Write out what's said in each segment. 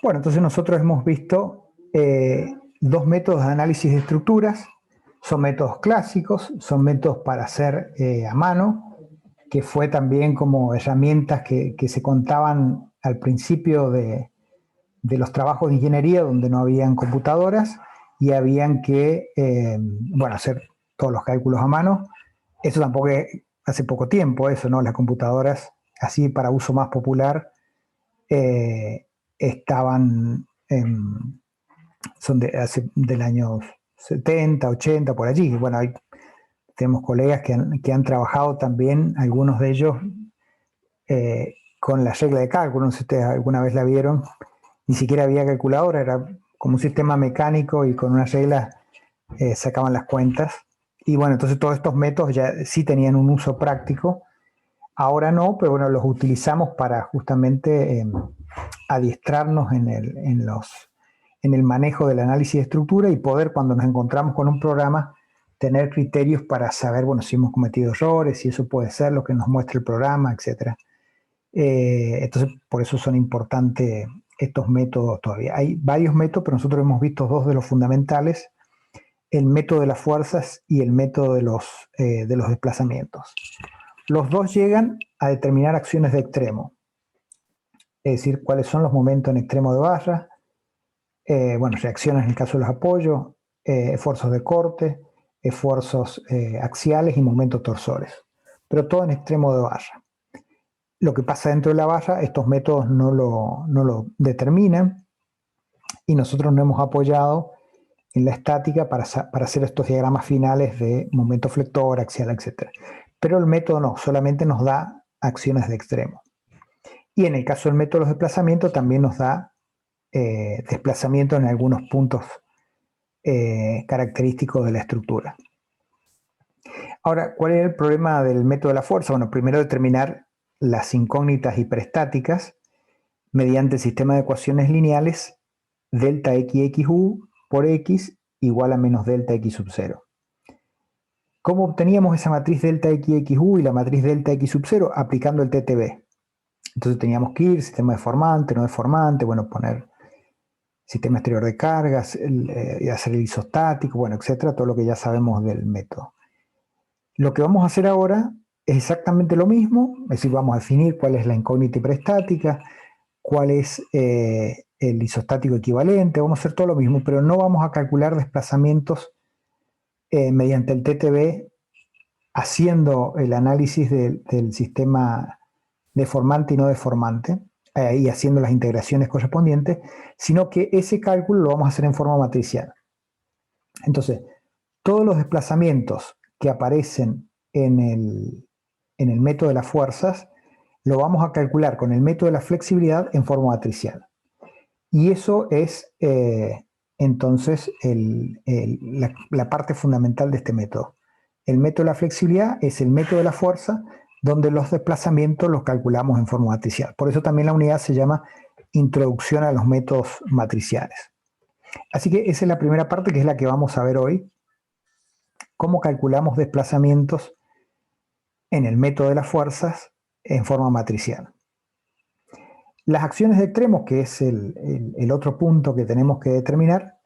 Bueno, entonces nosotros hemos visto dos métodos de análisis de estructuras. Son métodos clásicos, son métodos para hacer a mano, que fue también como herramientas que se contaban al principio de los trabajos de ingeniería, donde no habían computadoras y habían que hacer todos los cálculos a mano. Eso tampoco es hace poco tiempo, eso, ¿no? Las computadoras, así para uso más popular, estaban, del año 70, 80, por allí. Bueno, tenemos colegas que han trabajado también, algunos de ellos, con la regla de cálculo, no sé si ustedes alguna vez la vieron, ni siquiera había calculadora, era como un sistema mecánico y con unas reglas sacaban las cuentas. Y bueno, entonces todos estos métodos ya sí tenían un uso práctico. Ahora no, pero bueno, los utilizamos para justamente adiestrarnos en el manejo del análisis de estructura y poder, cuando nos encontramos con un programa, tener criterios para saber, bueno, si hemos cometido errores, si eso puede ser lo que nos muestra el programa, etc. Entonces, por eso son importantes estos métodos todavía. Hay varios métodos, pero nosotros hemos visto dos de los fundamentales: el método de las fuerzas y el método de los desplazamientos. Los dos llegan a determinar acciones de extremo, es decir, cuáles son los momentos en extremo de barra, reacciones en el caso de los apoyos, esfuerzos de corte, esfuerzos axiales y momentos torsores, pero todo en extremo de barra. Lo que pasa dentro de la barra, estos métodos no lo determinan, y nosotros nos hemos apoyado en la estática para hacer estos diagramas finales de momento flector, axial, etc. Pero el método no, solamente nos da acciones de extremo. Y en el caso del método de los desplazamientos también nos da desplazamiento en algunos puntos característicos de la estructura. Ahora, ¿cuál es el problema del método de la fuerza? Bueno, primero determinar las incógnitas hiperestáticas mediante el sistema de ecuaciones lineales delta xxu por x igual a menos delta x sub 0. ¿Cómo obteníamos esa matriz delta xxu y la matriz delta x sub 0? Aplicando el TTB. Entonces teníamos que ir sistema deformante, no deformante, bueno, poner sistema exterior de cargas, hacer el isostático, bueno, etcétera, todo lo que ya sabemos del método. Lo que vamos a hacer ahora es exactamente lo mismo, es decir, vamos a definir cuál es la incógnita hiperestática, cuál es el isostático equivalente, vamos a hacer todo lo mismo, pero no vamos a calcular desplazamientos mediante el TTB, haciendo el análisis del sistema deformante y no deformante, y haciendo las integraciones correspondientes, sino que ese cálculo lo vamos a hacer en forma matricial. Entonces, todos los desplazamientos que aparecen en el método de las fuerzas lo vamos a calcular con el método de la flexibilidad en forma matricial. Y eso es entonces la parte fundamental de este método. El método de la flexibilidad es el método de la fuerza, donde los desplazamientos los calculamos en forma matricial. Por eso también la unidad se llama Introducción a los métodos matriciales. Así que esa es la primera parte, que es la que vamos a ver hoy: cómo calculamos desplazamientos en el método de las fuerzas en forma matricial. Las acciones de extremos, que es el otro punto que tenemos que determinar,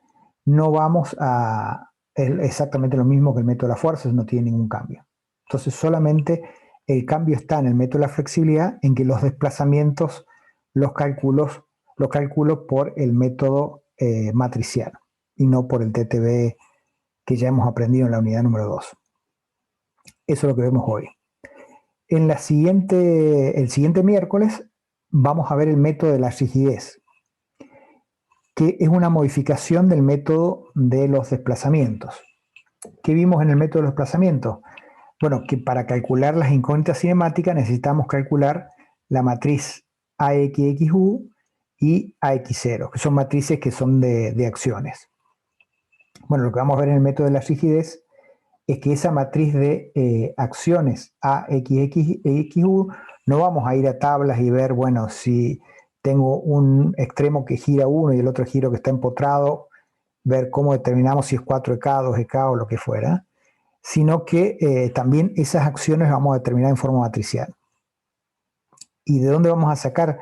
no vamos a... es exactamente lo mismo que el método de las fuerzas, no tiene ningún cambio. Entonces solamente el cambio está en el método de la flexibilidad, en que los desplazamientos los calculo por el método matricial y no por el TTB que ya hemos aprendido en la unidad número 2. Eso es lo que vemos hoy. El siguiente miércoles vamos a ver el método de la rigidez, que es una modificación del método de los desplazamientos. ¿Qué vimos en el método de los desplazamientos? Bueno, que para calcular las incógnitas cinemáticas necesitamos calcular la matriz AXXU y AX0, que son matrices que son de acciones. Bueno, lo que vamos a ver en el método de la rigidez es que esa matriz de acciones AXXU no vamos a ir a tablas y ver, bueno, si tengo un extremo que gira uno y el otro giro que está empotrado, ver cómo determinamos si es 4EK, 2EK o lo que fuera, sino que también esas acciones las vamos a determinar en forma matricial. ¿Y de dónde vamos a sacar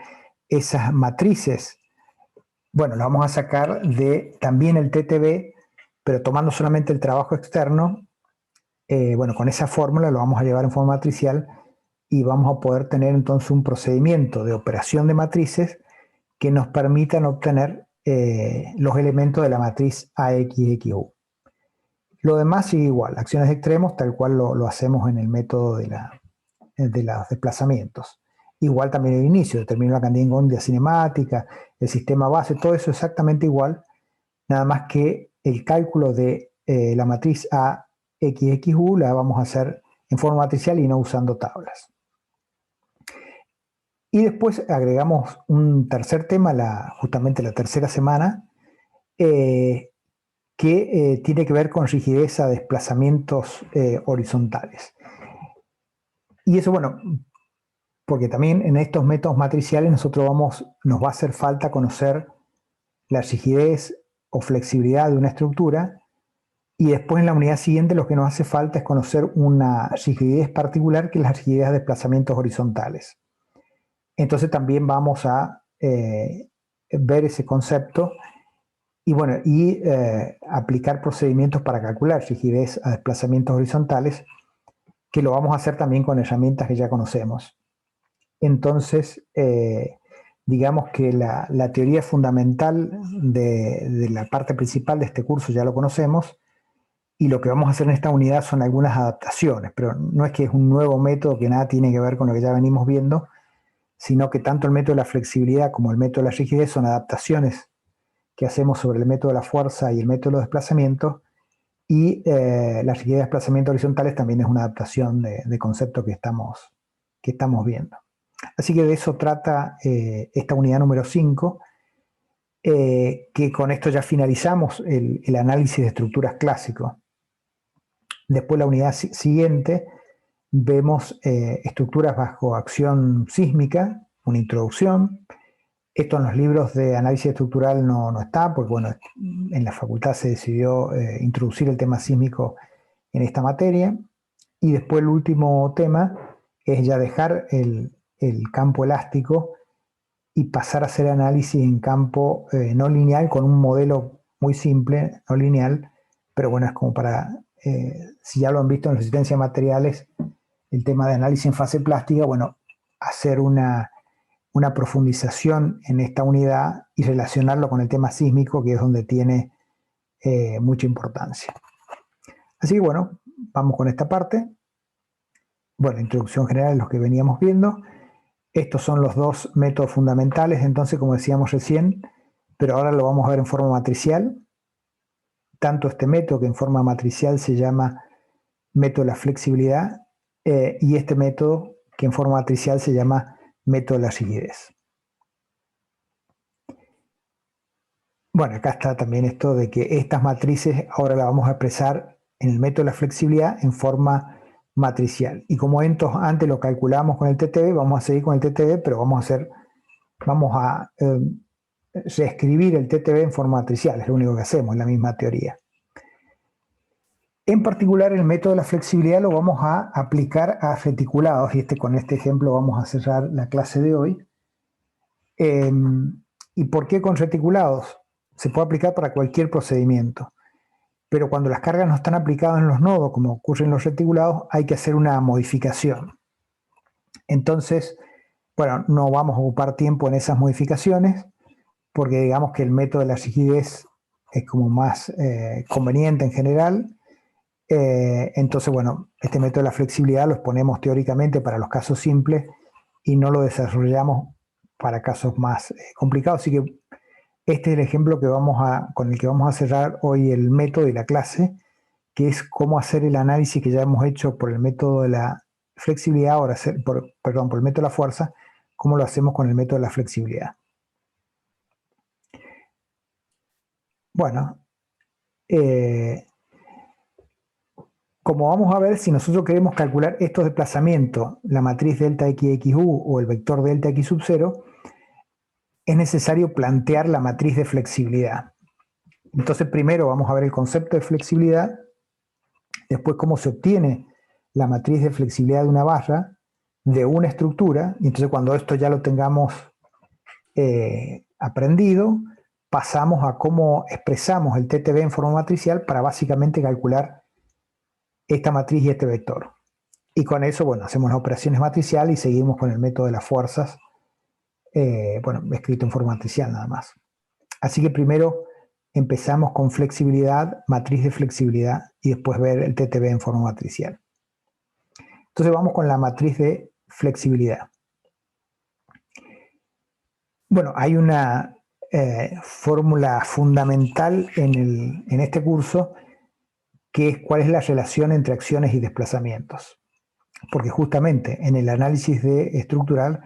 esas matrices? Bueno, lo vamos a sacar de también el TTB, pero tomando solamente el trabajo externo. Bueno, con esa fórmula lo vamos a llevar en forma matricial y vamos a poder tener entonces un procedimiento de operación de matrices que nos permitan obtener los elementos de la matriz AXXU. Lo demás sigue igual, acciones de extremos, tal cual lo hacemos en el método de los desplazamientos. Igual también el inicio, determino la cantidad incógnita cinemática, el sistema base, todo eso exactamente igual, nada más que el cálculo de la matriz AXXU la vamos a hacer en forma matricial y no usando tablas. Y después agregamos un tercer tema, justamente la tercera semana, que tiene que ver con rigidez a desplazamientos horizontales. Y eso, bueno, porque también en estos métodos matriciales nos va a hacer falta conocer la rigidez o flexibilidad de una estructura, y después en la unidad siguiente lo que nos hace falta es conocer una rigidez particular, que es la rigidez de desplazamientos horizontales. Entonces también vamos a ver ese concepto y, bueno, aplicar procedimientos para calcular rigidez a desplazamientos horizontales, que lo vamos a hacer también con herramientas que ya conocemos. Entonces, digamos que la teoría fundamental de la parte principal de este curso ya lo conocemos, y lo que vamos a hacer en esta unidad son algunas adaptaciones, pero no es que es un nuevo método que nada tiene que ver con lo que ya venimos viendo, sino que tanto el método de la flexibilidad como el método de la rigidez son adaptaciones que hacemos sobre el método de la fuerza y el método de los desplazamientos, y la rigidez de desplazamientos horizontales también es una adaptación de concepto que estamos viendo. Así que de eso trata esta unidad número 5, que con esto ya finalizamos el análisis de estructuras clásico. Después la unidad siguiente vemos estructuras bajo acción sísmica, una introducción. Esto en los libros de análisis estructural no está, porque bueno, en la facultad se decidió introducir el tema sísmico en esta materia. Y después el último tema es ya dejar el campo elástico y pasar a hacer análisis en campo no lineal, con un modelo muy simple, no lineal, pero bueno, es como para, si ya lo han visto en resistencia a materiales, el tema de análisis en fase plástica, bueno, hacer una profundización en esta unidad y relacionarlo con el tema sísmico, que es donde tiene mucha importancia. Así que bueno, vamos con esta parte. Bueno, introducción general, los que veníamos viendo. Estos son los dos métodos fundamentales, entonces, como decíamos recién, pero ahora lo vamos a ver en forma matricial. Tanto este método, que en forma matricial se llama método de la flexibilidad, y este método, que en forma matricial se llama método de la rigidez. Bueno, acá está también esto de que estas matrices ahora las vamos a expresar en el método de la flexibilidad en forma matricial. Y como antes lo calculamos con el TTB, vamos a seguir con el TTB, pero vamos a reescribir el TTB en forma matricial, es lo único que hacemos, es la misma teoría. En particular, el método de la flexibilidad lo vamos a aplicar a reticulados, y con este ejemplo vamos a cerrar la clase de hoy. ¿Y por qué con reticulados? Se puede aplicar para cualquier procedimiento, pero cuando las cargas no están aplicadas en los nodos, como ocurre en los reticulados, hay que hacer una modificación. Entonces, bueno, no vamos a ocupar tiempo en esas modificaciones, porque digamos que el método de la rigidez es como más conveniente en general. Entonces, bueno, este método de la flexibilidad lo exponemos teóricamente para los casos simples y no lo desarrollamos para casos más complicados. Así que este es el ejemplo con el que vamos a cerrar hoy el método y la clase, que es cómo hacer el análisis que ya hemos hecho por el método de la flexibilidad, por el método de la fuerza, cómo lo hacemos con el método de la flexibilidad. Bueno, como vamos a ver, si nosotros queremos calcular estos desplazamientos, la matriz delta XXU o el vector delta X sub 0, es necesario plantear la matriz de flexibilidad. Entonces, primero vamos a ver el concepto de flexibilidad, después cómo se obtiene la matriz de flexibilidad de una barra, de una estructura, y entonces cuando esto ya lo tengamos aprendido, pasamos a cómo expresamos el TTB en forma matricial para básicamente calcular esta matriz y este vector. Y con eso, bueno, hacemos las operaciones matriciales y seguimos con el método de las fuerzas, bueno, escrito en forma matricial nada más. Así que primero empezamos con flexibilidad, matriz de flexibilidad, y después ver el TTB en forma matricial. Entonces vamos con la matriz de flexibilidad. Bueno, hay una fórmula fundamental en este curso, que es cuál es la relación entre acciones y desplazamientos. Porque justamente en el análisis estructural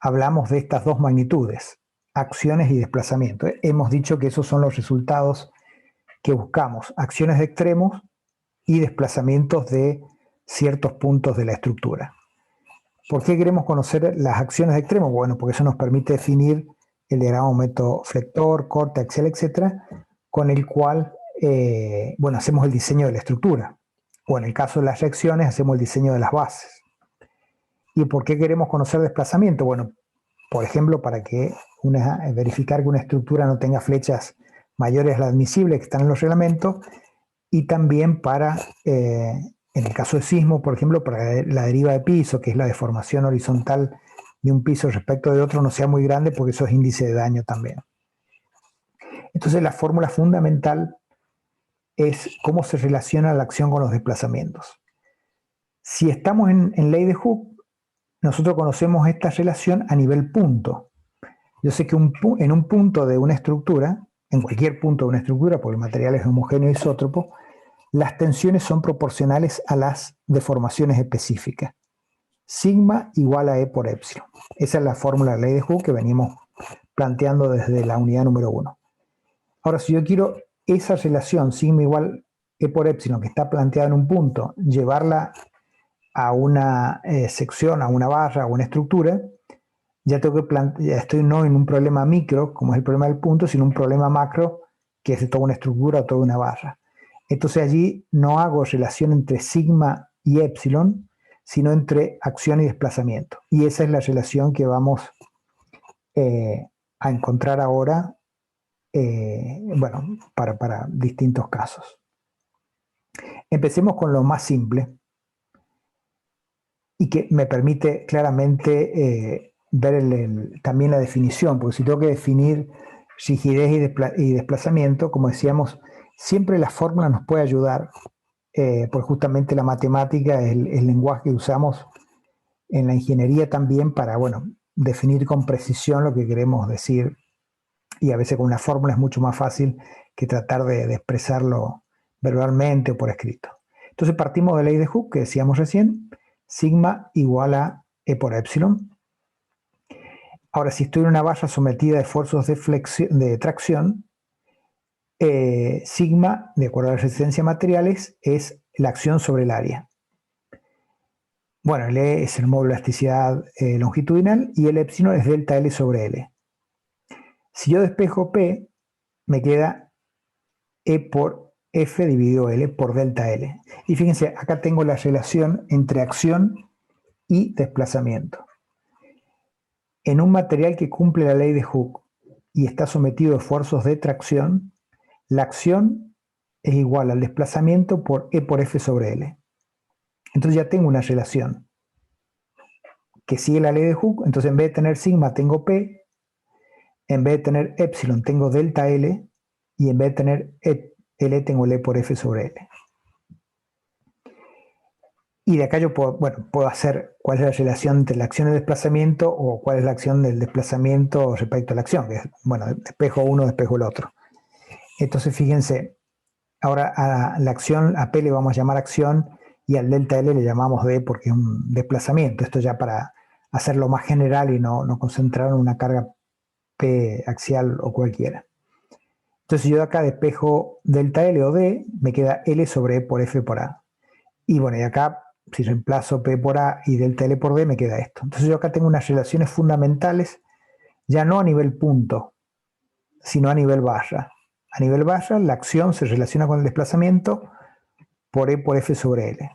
hablamos de estas dos magnitudes, acciones y desplazamiento. Hemos dicho que esos son los resultados que buscamos, acciones de extremos y desplazamientos de ciertos puntos de la estructura. ¿Por qué queremos conocer las acciones de extremos? Bueno, porque eso nos permite definir el diagrama método flector, corte, axial, etcétera, con el cual bueno, hacemos el diseño de la estructura. O en el caso de las reacciones, hacemos el diseño de las bases. ¿Y por qué queremos conocer desplazamiento? Bueno, por ejemplo, para que verificar que una estructura no tenga flechas mayores a las admisibles que están en los reglamentos, y también para, en el caso de sismo, por ejemplo, para la deriva de piso, que es la deformación horizontal de un piso respecto de otro, no sea muy grande, porque eso es índice de daño también. Entonces, la fórmula fundamental es cómo se relaciona la acción con los desplazamientos. Si estamos en ley de Hooke, nosotros conocemos esta relación a nivel punto. Yo sé que en un punto de una estructura, en cualquier punto de una estructura, porque el material es homogéneo isótropo, las tensiones son proporcionales a las deformaciones específicas. Sigma igual a E por epsilon. Esa es la fórmula de la ley de Hooke que venimos planteando desde la unidad número 1. Ahora, si yo quiero esa relación sigma igual E por epsilon que está planteada en un punto, llevarla a una sección, a una barra, a una estructura, ya estoy no en un problema micro, como es el problema del punto, sino un problema macro, que es de toda una estructura o toda una barra. Entonces allí no hago relación entre sigma y epsilon, sino entre acción y desplazamiento. Y esa es la relación que vamos a encontrar ahora, bueno, para distintos casos. Empecemos con lo más simple y que me permite claramente ver también la definición, porque si tengo que definir rigidez y desplazamiento, como decíamos, siempre la fórmula nos puede ayudar, porque justamente la matemática es el lenguaje que usamos en la ingeniería también para, bueno, definir con precisión lo que queremos decir, y a veces con una fórmula es mucho más fácil que tratar de expresarlo verbalmente o por escrito. Entonces partimos de la ley de Hooke, que decíamos recién, sigma igual a E por epsilon. Ahora, si estoy en una barra sometida a esfuerzos de tracción, sigma, de acuerdo a la resistencia a materiales, es la acción sobre el área. Bueno, el E es el módulo de elasticidad longitudinal y el epsilon es delta L sobre L. Si yo despejo P, me queda E por F dividido L por delta L. Y fíjense, acá tengo la relación entre acción y desplazamiento. En un material que cumple la ley de Hooke y está sometido a esfuerzos de tracción, la acción es igual al desplazamiento por E por F sobre L. Entonces ya tengo una relación que sigue la ley de Hooke. Entonces en vez de tener sigma tengo P, en vez de tener epsilon tengo delta L, y en vez de tener L tengo L por F sobre L. Y de acá yo puedo hacer cuál es la relación entre la acción y el desplazamiento, o cuál es la acción del desplazamiento respecto a la acción, que es, bueno, despejo uno, despejo el otro. Entonces fíjense, ahora a la acción, a P le vamos a llamar acción, y al delta L le llamamos D porque es un desplazamiento. Esto ya para hacerlo más general y no concentrar en una carga P axial o cualquiera. Entonces si yo de acá despejo delta L o D, me queda L sobre E por F por A. Y bueno, y acá, si reemplazo P por A y delta L por D, me queda esto. Entonces yo acá tengo unas relaciones fundamentales, ya no a nivel punto, sino a nivel barra. A nivel barra, la acción se relaciona con el desplazamiento por E por F sobre L.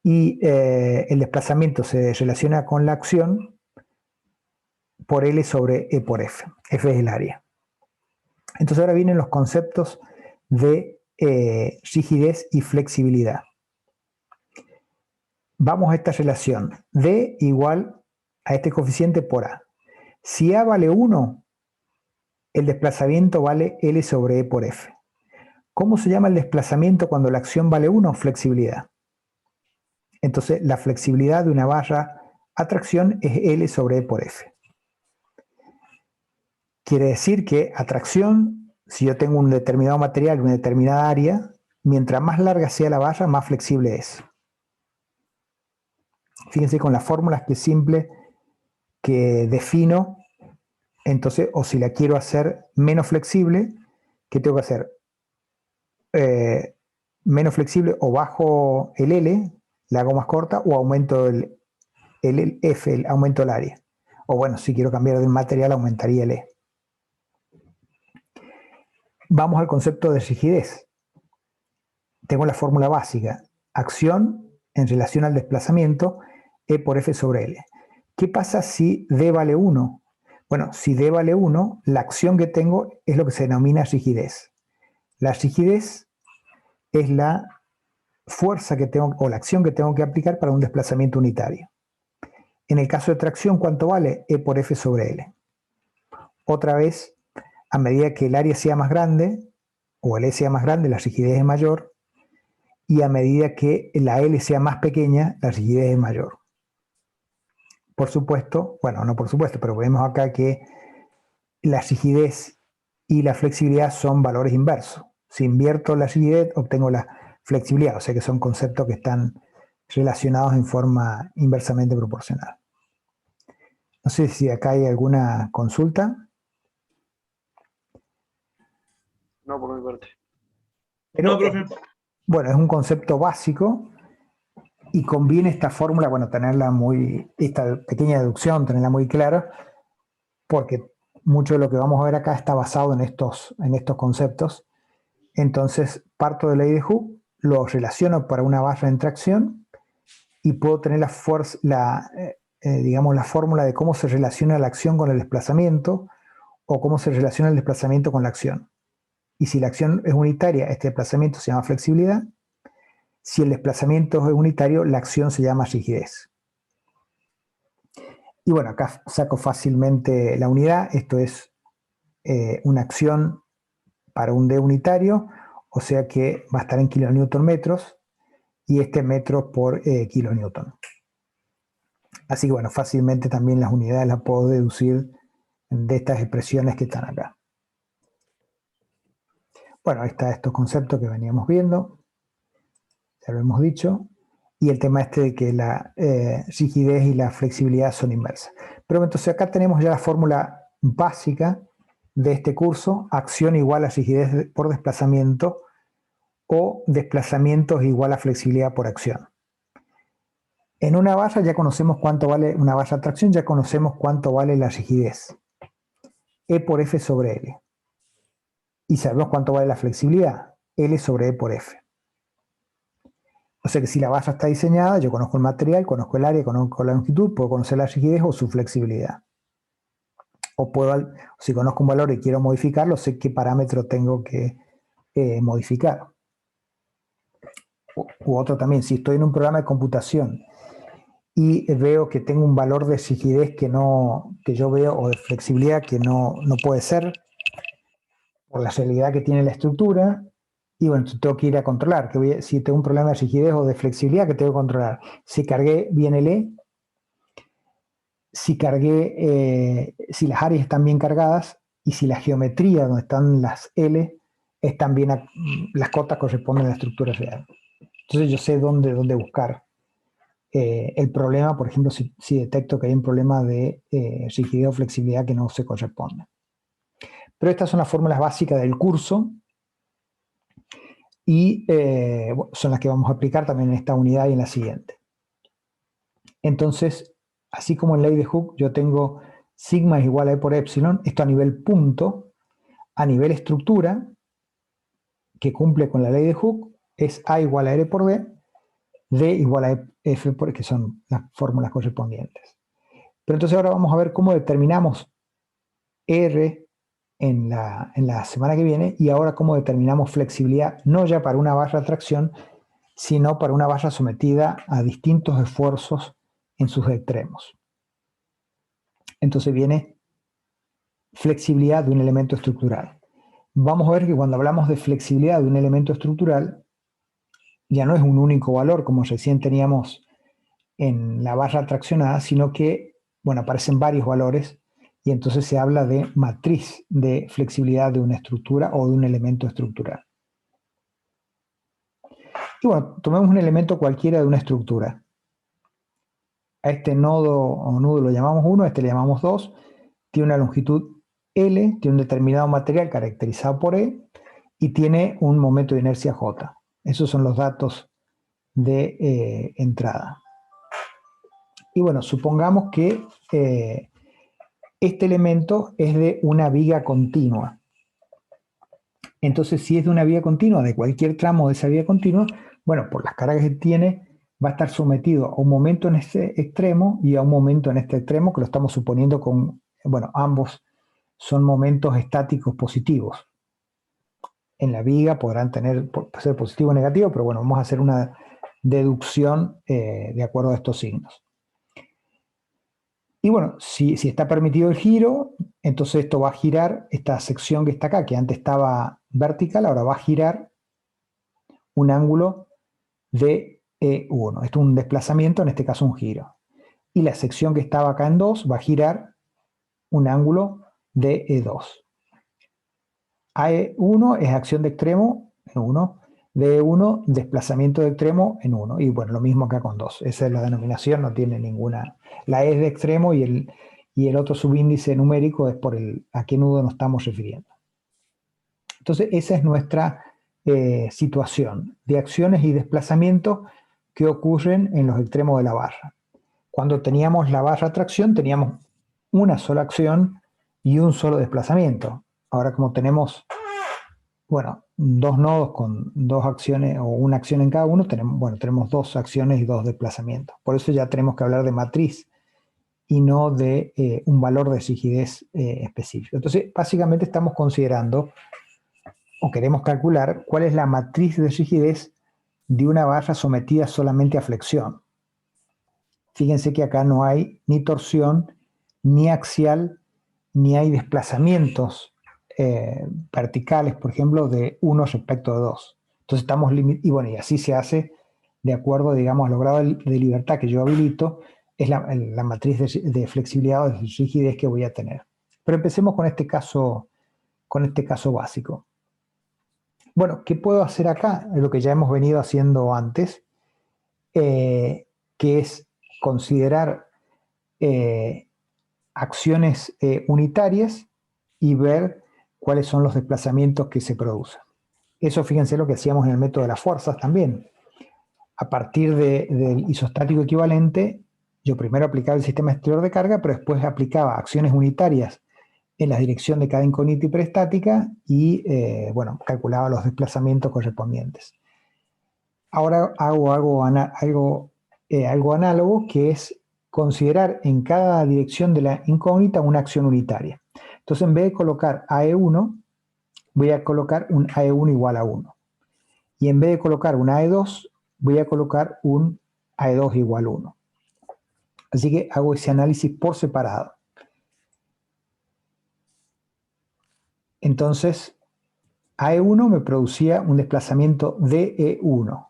Y el desplazamiento se relaciona con la acción por L sobre E por F. F es el área. Entonces ahora vienen los conceptos de rigidez y flexibilidad. Vamos a esta relación. D igual a este coeficiente por A. Si A vale 1, el desplazamiento vale L sobre E por F. ¿Cómo se llama el desplazamiento cuando la acción vale 1? Flexibilidad. Entonces, la flexibilidad de una barra a tracción es L sobre E por F. Quiere decir que a tracción, si yo tengo un determinado material, una determinada área, mientras más larga sea la barra, más flexible es. Fíjense con las fórmulas que simple que defino, entonces, o si la quiero hacer menos flexible, ¿qué tengo que hacer? Menos flexible o bajo el L, la hago más corta, o aumento el F, aumento el área. O bueno, si quiero cambiar de material, aumentaría el E. Vamos al concepto de rigidez. Tengo la fórmula básica. Acción en relación al desplazamiento, E por F sobre L. ¿Qué pasa si D vale 1? Bueno, si D vale 1, la acción que tengo es lo que se denomina rigidez. La rigidez es la fuerza que tengo, o la acción que tengo que aplicar para un desplazamiento unitario. En el caso de tracción, ¿cuánto vale? E por F sobre L. Otra vez, a medida que el área sea más grande, o el E sea más grande, la rigidez es mayor, y a medida que la L sea más pequeña, la rigidez es mayor. Por supuesto, bueno, no por supuesto, pero vemos acá que la rigidez y la flexibilidad son valores inversos. Si invierto la rigidez, obtengo la flexibilidad, o sea que son conceptos que están relacionados en forma inversamente proporcional. No sé si acá hay alguna consulta. No, por mi parte. Pero, No, profe. Bueno, es un concepto básico y conviene esta fórmula, bueno, tenerla esta pequeña deducción, tenerla muy clara, porque mucho de lo que vamos a ver acá está basado en estos conceptos. Entonces, parto de la ley de Hooke, lo relaciono para una barra en tracción y puedo tener digamos, la fórmula de cómo se relaciona la acción con el desplazamiento o cómo se relaciona el desplazamiento con la acción. Y si la acción es unitaria, este desplazamiento se llama flexibilidad. Si el desplazamiento es unitario, la acción se llama rigidez. Y bueno, acá saco fácilmente la unidad. Esto es una acción para un D unitario, o sea que va a estar en kilonewton metros y este metro por kilonewton. Así que bueno, fácilmente también las unidades las puedo deducir de estas expresiones que están acá. Bueno, ahí está estos conceptos que veníamos viendo, ya lo hemos dicho, y el tema este de que la rigidez y la flexibilidad son inversas. Pero entonces acá tenemos ya la fórmula básica de este curso: acción igual a rigidez por desplazamiento o desplazamiento es igual a flexibilidad por acción. En una barra ya conocemos cuánto vale una barra de tracción, ya conocemos cuánto vale la rigidez. E por F sobre L. Y sabemos cuánto vale la flexibilidad. L sobre E por F. O sea que si la barra está diseñada, yo conozco el material, conozco el área, conozco la longitud, puedo conocer la rigidez o su flexibilidad. O si conozco un valor y quiero modificarlo, sé qué parámetro tengo que modificar. U otro también, si estoy en un programa de computación y veo que tengo un valor de rigidez que yo veo, o de flexibilidad que no puede ser por la realidad que tiene la estructura, y bueno, tengo que ir a controlar, si tengo un problema de rigidez o de flexibilidad, que tengo que controlar. Si cargué bien el E, si las áreas están bien cargadas, y si la geometría donde están las L están bien, las cotas corresponden a la estructura real. Entonces yo sé dónde buscar el problema, por ejemplo, si detecto que hay un problema de rigidez o flexibilidad que no se corresponde. Pero estas son las fórmulas básicas del curso y son las que vamos a aplicar también en esta unidad y en la siguiente. Entonces, así como en ley de Hooke yo tengo sigma es igual a E por epsilon, esto a nivel punto, a nivel estructura, que cumple con la ley de Hooke, es A igual a R por D, D igual a F, porque son las fórmulas correspondientes. Pero entonces ahora vamos a ver cómo determinamos R en la semana que viene, y ahora cómo determinamos flexibilidad, no ya para una barra de tracción, sino para una barra sometida a distintos esfuerzos en sus extremos. Entonces viene flexibilidad de un elemento estructural. Vamos a ver que cuando hablamos de flexibilidad de un elemento estructural, ya no es un único valor como recién teníamos en la barra traccionada, sino que, bueno, aparecen varios valores y entonces se habla de matriz de flexibilidad de una estructura o de un elemento estructural. Y bueno, tomemos un elemento cualquiera de una estructura. A este nodo o nudo lo llamamos 1, a este le llamamos 2, tiene una longitud L, tiene un determinado material caracterizado por E y tiene un momento de inercia J. Esos son los datos de entrada. Y bueno, supongamos que este elemento es de una viga continua. Entonces, si es de una viga continua, de cualquier tramo de esa viga continua, bueno, por las cargas que tiene, va a estar sometido a un momento en este extremo y a un momento en este extremo, que lo estamos suponiendo con, bueno, ambos son momentos estáticos positivos. En la viga podrán ser positivo o negativo, pero bueno, vamos a hacer una deducción de acuerdo a estos signos. Y bueno, si está permitido el giro, entonces esto va a girar, esta sección que está acá, que antes estaba vertical, ahora va a girar un ángulo de E1. Esto es un desplazamiento, en este caso un giro. Y la sección que estaba acá en 2 va a girar un ángulo de E2. AE1 es acción de extremo en 1, DE1 desplazamiento de extremo en 1. Y bueno, lo mismo acá con 2. Esa es la denominación, no tiene ninguna. La E es de extremo y el otro subíndice numérico es por a qué nudo nos estamos refiriendo. Entonces, esa es nuestra situación de acciones y desplazamientos que ocurren en los extremos de la barra. Cuando teníamos la barra tracción, teníamos una sola acción y un solo desplazamiento. Ahora, como tenemos, bueno, dos nodos con dos acciones o una acción en cada uno, tenemos dos acciones y dos desplazamientos. Por eso ya tenemos que hablar de matriz y no de un valor de rigidez específico. Entonces, básicamente estamos considerando o queremos calcular cuál es la matriz de rigidez de una barra sometida solamente a flexión. Fíjense que acá no hay ni torsión, ni axial, ni hay desplazamientos verticales, por ejemplo, de 1 respecto de 2. Entonces estamos limitados, y bueno, y así se hace de acuerdo, digamos, al grado de libertad que yo habilito, es la matriz de flexibilidad o de rigidez que voy a tener. Pero empecemos con este caso básico. Bueno, ¿qué puedo hacer acá? Lo que ya hemos venido haciendo antes, que es considerar acciones unitarias y ver cuáles son los desplazamientos que se producen. Eso, fíjense lo que hacíamos en el método de las fuerzas también. A partir del isostático equivalente, yo primero aplicaba el sistema exterior de carga, pero después aplicaba acciones unitarias en la dirección de cada incógnita hiperestática y, bueno, calculaba los desplazamientos correspondientes. Ahora hago algo análogo, que es considerar en cada dirección de la incógnita una acción unitaria. Entonces, en vez de colocar AE1, voy a colocar un AE1 igual a 1. Y en vez de colocar un AE2, voy a colocar un AE2 igual a 1. Así que hago ese análisis por separado. Entonces, AE1 me producía un desplazamiento DE1.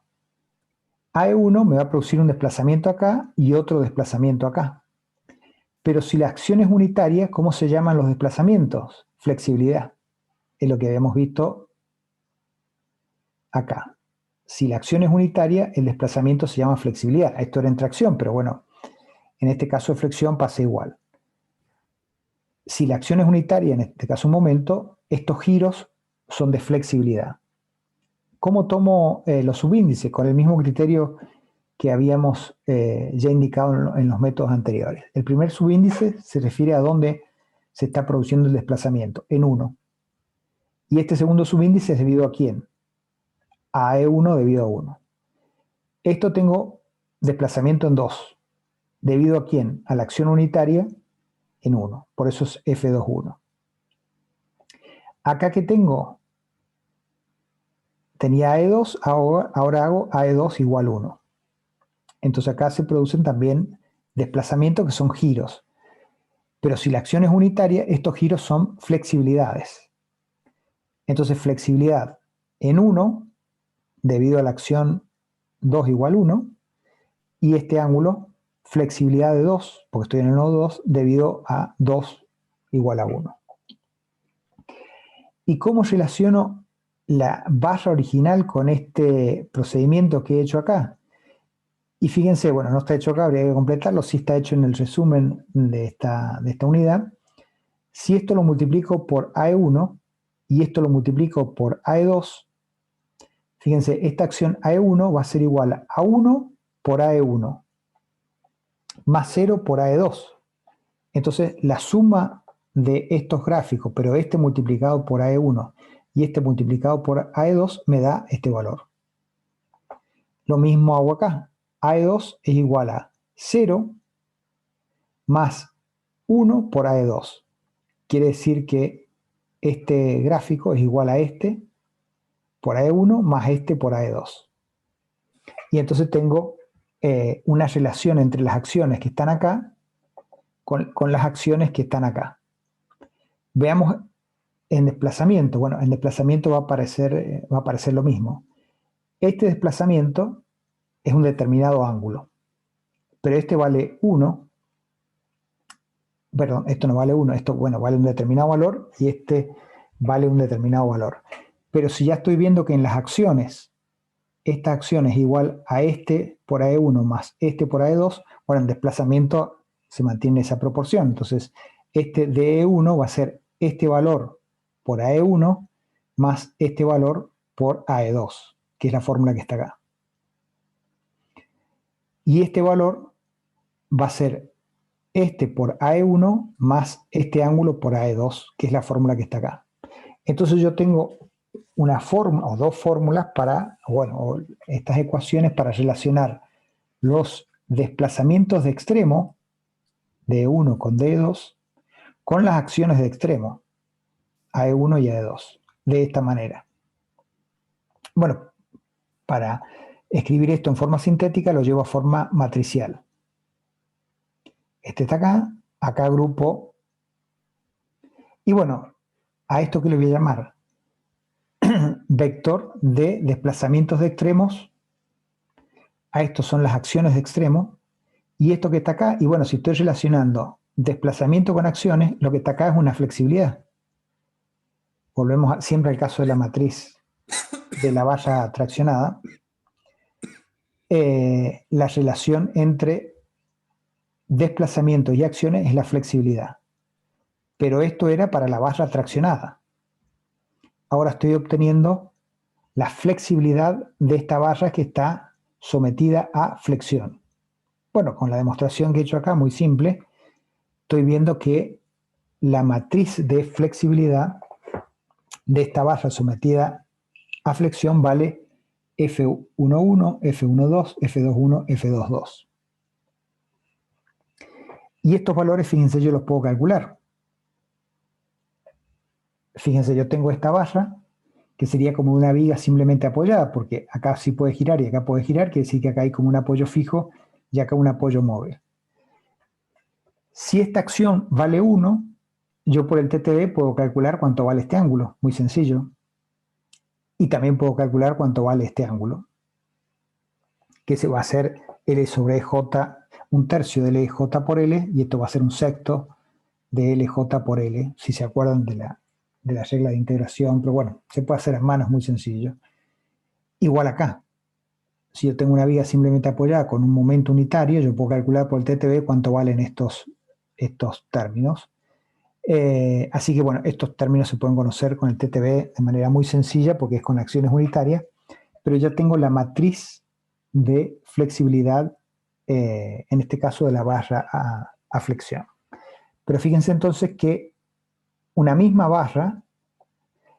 AE1 me va a producir un desplazamiento acá y otro desplazamiento acá. Pero si la acción es unitaria, ¿cómo se llaman los desplazamientos? Flexibilidad. Es lo que habíamos visto acá. Si la acción es unitaria, el desplazamiento se llama flexibilidad. Esto era en tracción, pero bueno, en este caso de flexión pasa igual. Si la acción es unitaria, en este caso un momento, estos giros son de flexibilidad. ¿Cómo tomo los subíndices? Con el mismo criterio que habíamos ya indicado en los métodos anteriores. El primer subíndice se refiere a dónde se está produciendo el desplazamiento, en 1. Y este segundo subíndice es debido a quién? A E1 debido a 1. Esto tengo desplazamiento en 2. ¿Debido a quién? A la acción unitaria en 1. Por eso es F21. Acá que tengo, tenía AE2, ahora hago AE2 igual 1. Entonces acá se producen también desplazamientos que son giros. Pero si la acción es unitaria, estos giros son flexibilidades. Entonces flexibilidad en 1, debido a la acción 2 igual 1, y este ángulo, flexibilidad de 2, porque estoy en el nodo 2, debido a 2 igual a 1. ¿Y cómo relaciono la barra original con este procedimiento que he hecho acá? Y fíjense, bueno, no está hecho acá, habría que completarlo, sí está hecho en el resumen de esta unidad. Si esto lo multiplico por AE1 y esto lo multiplico por AE2, fíjense, esta acción AE1 va a ser igual a 1 por AE1 más 0 por AE2. Entonces, la suma de estos gráficos, pero este multiplicado por AE1 y este multiplicado por AE2 me da este valor. Lo mismo hago acá. AE2 es igual a 0 más 1 por AE2. Quiere decir que este gráfico es igual a este por AE1 más este por AE2. Y entonces tengo una relación entre las acciones que están acá con las acciones que están acá. Veamos en desplazamiento. Bueno, en desplazamiento va a aparecer lo mismo. Este desplazamiento es un determinado ángulo, pero este vale 1. Perdón, esto no vale 1, esto, bueno, vale un determinado valor y este vale un determinado valor. Pero si ya estoy viendo que en las acciones, esta acción es igual a este por AE1 más este por AE2, bueno, en desplazamiento se mantiene esa proporción. Entonces, este de E1 va a ser este valor por AE1 más este valor por AE2, que es la fórmula que está acá. Y este valor va a ser este por AE1 más este ángulo por AE2, que es la fórmula que está acá. Entonces yo tengo una fórmula o dos fórmulas para, bueno, estas ecuaciones para relacionar los desplazamientos de extremo de E1 con DE2 con las acciones de extremo AE1 y AE2, de esta manera. Bueno, para escribir esto en forma sintética lo llevo a forma matricial. Este está acá, acá grupo, y bueno, a esto que le voy a llamar vector de desplazamientos de extremos, a estos son las acciones de extremo, y esto que está acá, y bueno, si estoy relacionando desplazamiento con acciones, lo que está acá es una flexibilidad. Volvemos siempre al caso de la matriz de la valla traccionada. La relación entre desplazamiento y acciones es la flexibilidad. Pero esto era para la valla traccionada. Ahora estoy obteniendo la flexibilidad de esta barra que está sometida a flexión. Bueno, con la demostración que he hecho acá, muy simple, estoy viendo que la matriz de flexibilidad de esta barra sometida a flexión vale F11, F12, F21, F22. Y estos valores, fíjense, yo los puedo calcular. Fíjense, yo tengo esta barra que sería como una viga simplemente apoyada, porque acá sí puede girar y acá puede girar, quiere decir que acá hay como un apoyo fijo y acá un apoyo móvil. Si esta acción vale 1, yo por el TTD puedo calcular cuánto vale este ángulo, muy sencillo. Y también puedo calcular cuánto vale este ángulo, que se va a hacer L sobre J, un tercio de LJ por L, y esto va a ser un sexto de LJ por L, si se acuerdan de la regla de integración, pero bueno, se puede hacer en mano, es muy sencillo. Igual acá, si yo tengo una viga simplemente apoyada con un momento unitario, yo puedo calcular por el TTB cuánto valen estos términos. Así que bueno, estos términos se pueden conocer con el TTB de manera muy sencilla porque es con acciones unitarias, pero ya tengo la matriz de flexibilidad, en este caso de la barra a flexión. Pero fíjense entonces que una misma barra,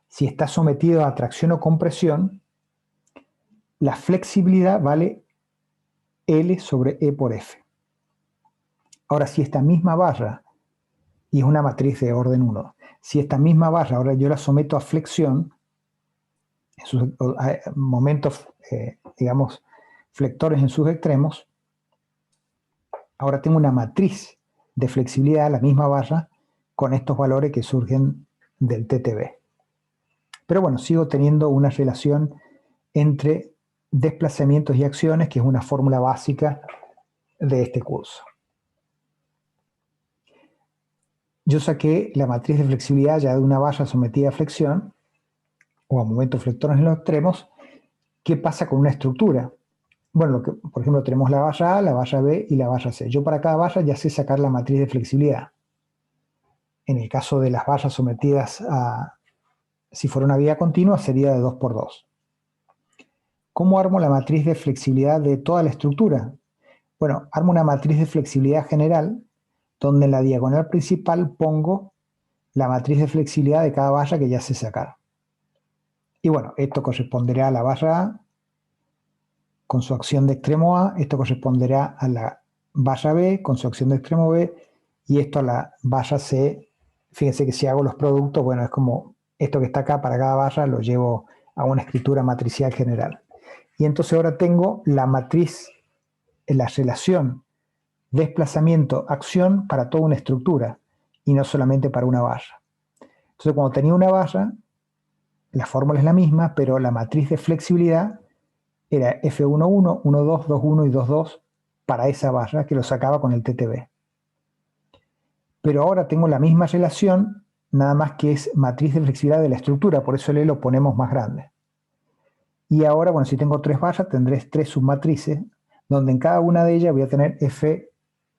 si está sometida a tracción o compresión, la flexibilidad vale L sobre E por F. Ahora, si esta misma barra y es una matriz de orden 1. Si esta misma barra ahora yo la someto a flexión, en sus momentos, digamos, flectores en sus extremos, ahora tengo una matriz de flexibilidad, la misma barra, con estos valores que surgen del TTB. Pero bueno, sigo teniendo una relación entre desplazamientos y acciones, que es una fórmula básica de este curso. Yo saqué la matriz de flexibilidad ya de una barra sometida a flexión o a momentos flectores en los extremos. ¿Qué pasa con una estructura? Bueno, por ejemplo, tenemos la barra A, la barra B y la barra C. Yo para cada barra ya sé sacar la matriz de flexibilidad. En el caso de las barras sometidas a, si fuera una vía continua, sería de 2 por 2. ¿Cómo armo la matriz de flexibilidad de toda la estructura? Bueno, armo una matriz de flexibilidad general, donde en la diagonal principal pongo la matriz de flexibilidad de cada barra que ya sé sacar. Y bueno, esto corresponderá a la barra A con su acción de extremo A, esto corresponderá a la barra B con su acción de extremo B, y esto a la barra C. Fíjense que si hago los productos, bueno, es como esto que está acá para cada barra lo llevo a una escritura matricial general. Y entonces ahora tengo la matriz, la relación desplazamiento-acción para toda una estructura y no solamente para una barra. Entonces cuando tenía una barra, la fórmula es la misma, pero la matriz de flexibilidad era F11, 12, 21 y 22 para esa barra que lo sacaba con el TTB. Pero ahora tengo la misma relación, nada más que es matriz de flexibilidad de la estructura, por eso le lo ponemos más grande. Y ahora, bueno, si tengo 3 barras, tendré 3 submatrices, donde en cada una de ellas voy a tener F,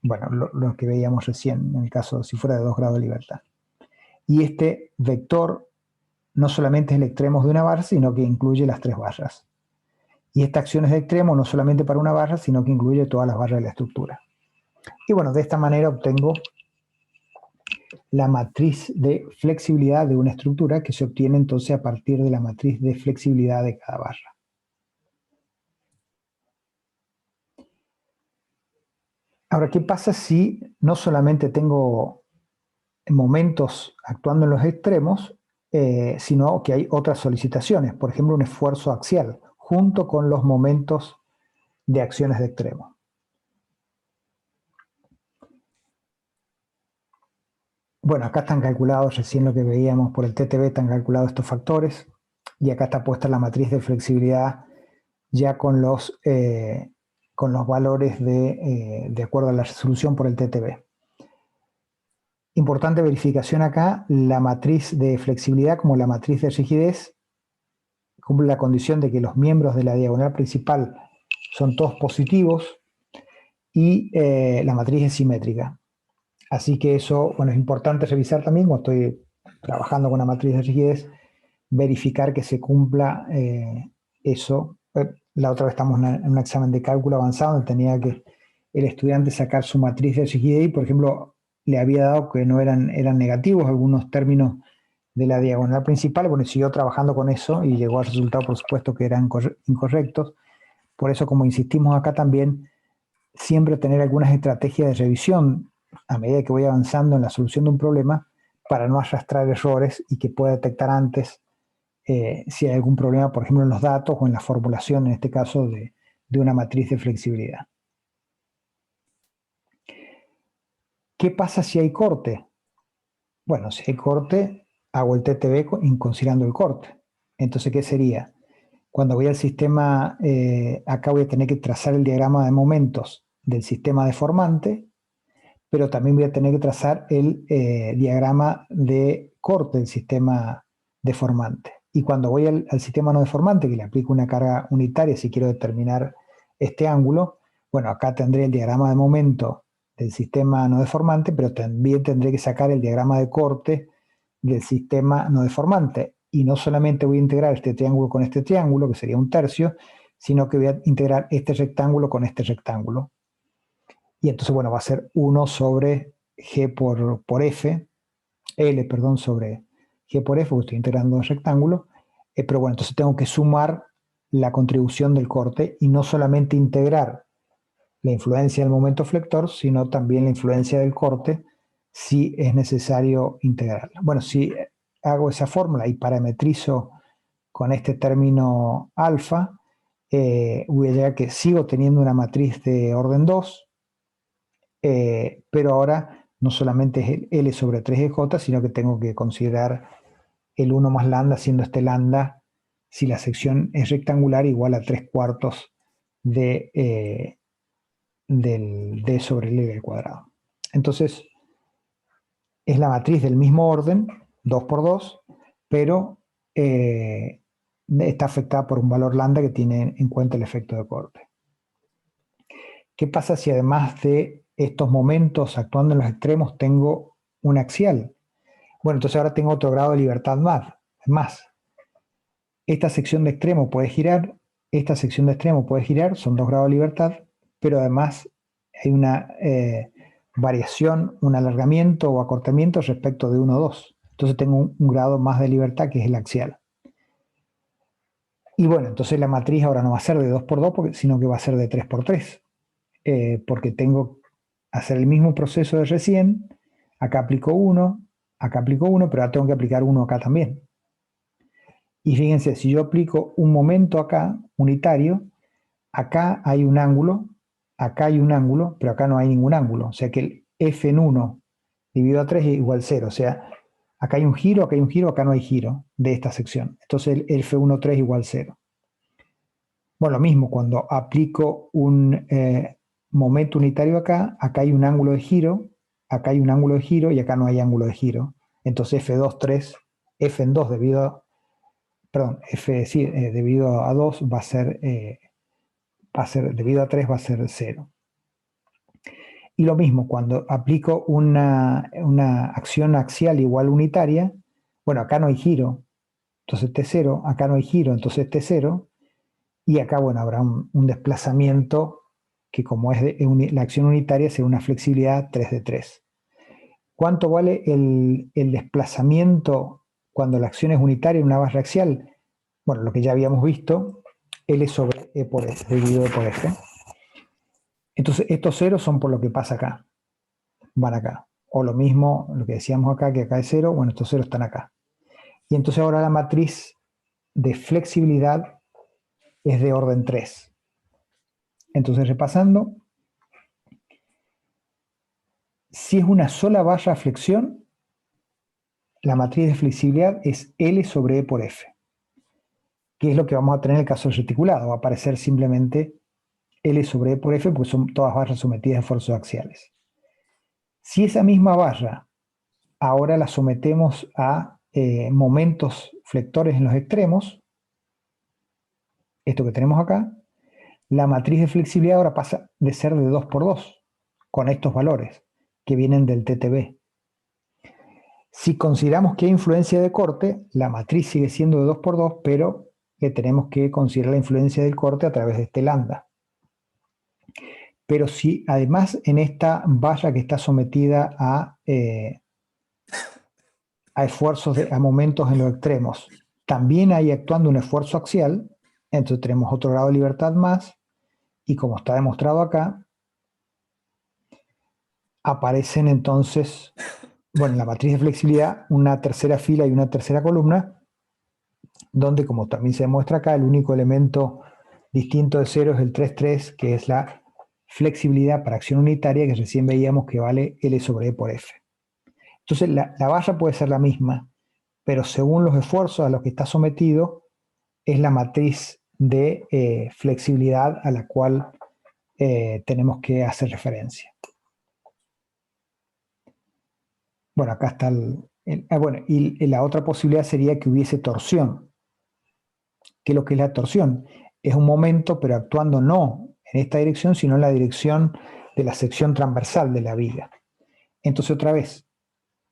bueno, lo que veíamos recién, en el caso si fuera de 2 grados de libertad. Y este vector no solamente es el extremo de una barra, sino que incluye las 3 barras. Y esta acción es de extremo no solamente para una barra, sino que incluye todas las barras de la estructura. Y bueno, de esta manera obtengo la matriz de flexibilidad de una estructura, que se obtiene entonces a partir de la matriz de flexibilidad de cada barra. Ahora, ¿qué pasa si no solamente tengo momentos actuando en los extremos, sino que hay otras solicitaciones? Por ejemplo, un esfuerzo axial, junto con los momentos de acciones de extremo. Bueno, acá están calculados, recién lo que veíamos por el TTB, están calculados estos factores, y acá está puesta la matriz de flexibilidad ya con los valores de acuerdo a la resolución por el TTB. Importante verificación acá, la matriz de flexibilidad como la matriz de rigidez cumple la condición de que los miembros de la diagonal principal son todos positivos y la matriz es simétrica. Así que eso, bueno, es importante revisar también cuando estoy trabajando con la matriz de rigidez, verificar que se cumpla eso. La otra vez estamos en un examen de cálculo avanzado donde tenía que el estudiante sacar su matriz de rigidez y, por ejemplo, le había dado que no eran negativos algunos términos de la diagonal principal. Bueno, siguió trabajando con eso y llegó al resultado, por supuesto, que eran incorrectos. Por eso, como insistimos acá también, siempre tener algunas estrategias de revisión a medida que voy avanzando en la solución de un problema para no arrastrar errores y que pueda detectar antes si hay algún problema, por ejemplo, en los datos o en la formulación, en este caso, de una matriz de flexibilidad. ¿Qué pasa si hay corte? Bueno, si hay corte, hago el TTB considerando el corte. Entonces, ¿qué sería? Cuando voy al sistema, acá voy a tener que trazar el diagrama de momentos del sistema deformante, pero también voy a tener que trazar el diagrama de corte del sistema deformante. Y cuando voy al sistema no deformante, que le aplico una carga unitaria si quiero determinar este ángulo, bueno, acá tendré el diagrama de momento del sistema no deformante, pero también tendré que sacar el diagrama de corte del sistema no deformante. Y no solamente voy a integrar este triángulo con este triángulo, que sería un tercio, sino que voy a integrar este rectángulo con este rectángulo. Y entonces, bueno, va a ser 1 sobre G por F, L, perdón, sobre G por F, porque estoy integrando un rectángulo. Pero bueno, entonces tengo que sumar la contribución del corte y no solamente integrar la influencia del momento flector, sino también la influencia del corte si es necesario integrarla. Bueno, si hago esa fórmula y parametrizo con este término alfa, voy a llegar que sigo teniendo una matriz de orden 2, pero ahora no solamente es el L sobre 3EJ, sino que tengo que considerar el 1 más lambda, siendo este lambda, si la sección es rectangular, igual a 3/4 del D sobre el L al cuadrado. Entonces, es la matriz del mismo orden, 2 por 2, pero está afectada por un valor lambda que tiene en cuenta el efecto de corte. ¿Qué pasa si además de estos momentos actuando en los extremos tengo un axial? Bueno, entonces ahora tengo otro grado de libertad más. Esta sección de extremo puede girar, esta sección de extremo puede girar, son 2 grados de libertad, pero además hay una variación, un alargamiento o acortamiento respecto de 1 o 2. Entonces tengo un grado más de libertad que es el axial. Y bueno, entonces la matriz ahora no va a ser de 2 por 2, sino que va a ser de 3 por 3, porque tengo que hacer el mismo proceso de recién. Acá aplico 1, pero ahora tengo que aplicar 1 acá también. Y fíjense, si yo aplico un momento acá, unitario, acá hay un ángulo, acá hay un ángulo, pero acá no hay ningún ángulo. O sea que el f en 1 dividido a 3 es igual a 0. O sea, acá hay un giro, acá hay un giro, acá no hay giro de esta sección. Entonces el f1,3 igual a 0. Bueno, lo mismo, cuando aplico un momento unitario acá, acá hay un ángulo de giro, acá hay un ángulo de giro y acá no hay ángulo de giro. Entonces f2,3, f en 2 debido a 2 va a ser, debido a 3 va a ser 0. Y lo mismo, cuando aplico una acción axial igual unitaria, bueno, acá no hay giro, entonces T0, acá no hay giro, entonces T0, y acá, bueno, habrá un desplazamiento que como es la acción unitaria, será una flexibilidad 3 de 3. ¿Cuánto vale el desplazamiento cuando la acción es unitaria en una barra axial? Bueno, lo que ya habíamos visto, L sobre E por F, dividido por F. Entonces, estos ceros son por lo que pasa acá, van acá. O lo mismo, lo que decíamos acá, que acá es 0, bueno, estos ceros están acá. Y entonces ahora la matriz de flexibilidad es de orden 3. Entonces, repasando, si es una sola barra a flexión, la matriz de flexibilidad es L sobre E por F, que es lo que vamos a tener en el caso del reticulado. Va a aparecer simplemente L sobre E por F, porque son todas barras sometidas a esfuerzos axiales. Si esa misma barra ahora la sometemos a momentos flectores en los extremos, esto que tenemos acá, la matriz de flexibilidad ahora pasa de ser de 2 por 2, con estos valores que vienen del TTB. Si consideramos que hay influencia de corte, la matriz sigue siendo de 2 por 2, pero le tenemos que considerar la influencia del corte a través de este lambda. Pero si además en esta valla que está sometida a esfuerzos, a momentos en los extremos, también hay actuando un esfuerzo axial, entonces tenemos otro grado de libertad más, y como está demostrado acá, aparecen entonces, bueno, en la matriz de flexibilidad, una tercera fila y una tercera columna, donde, como también se demuestra acá, el único elemento distinto de 0 es el 3,3, que es la flexibilidad para acción unitaria, que recién veíamos que vale L sobre E por F. Entonces, la valla puede ser la misma, pero según los esfuerzos a los que está sometido, es la matriz de flexibilidad a la cual tenemos que hacer referencia. Bueno, acá está y la otra posibilidad sería que hubiese torsión. ¿Qué es lo que es la torsión? Es un momento, pero actuando no en esta dirección, sino en la dirección de la sección transversal de la viga. Entonces, otra vez,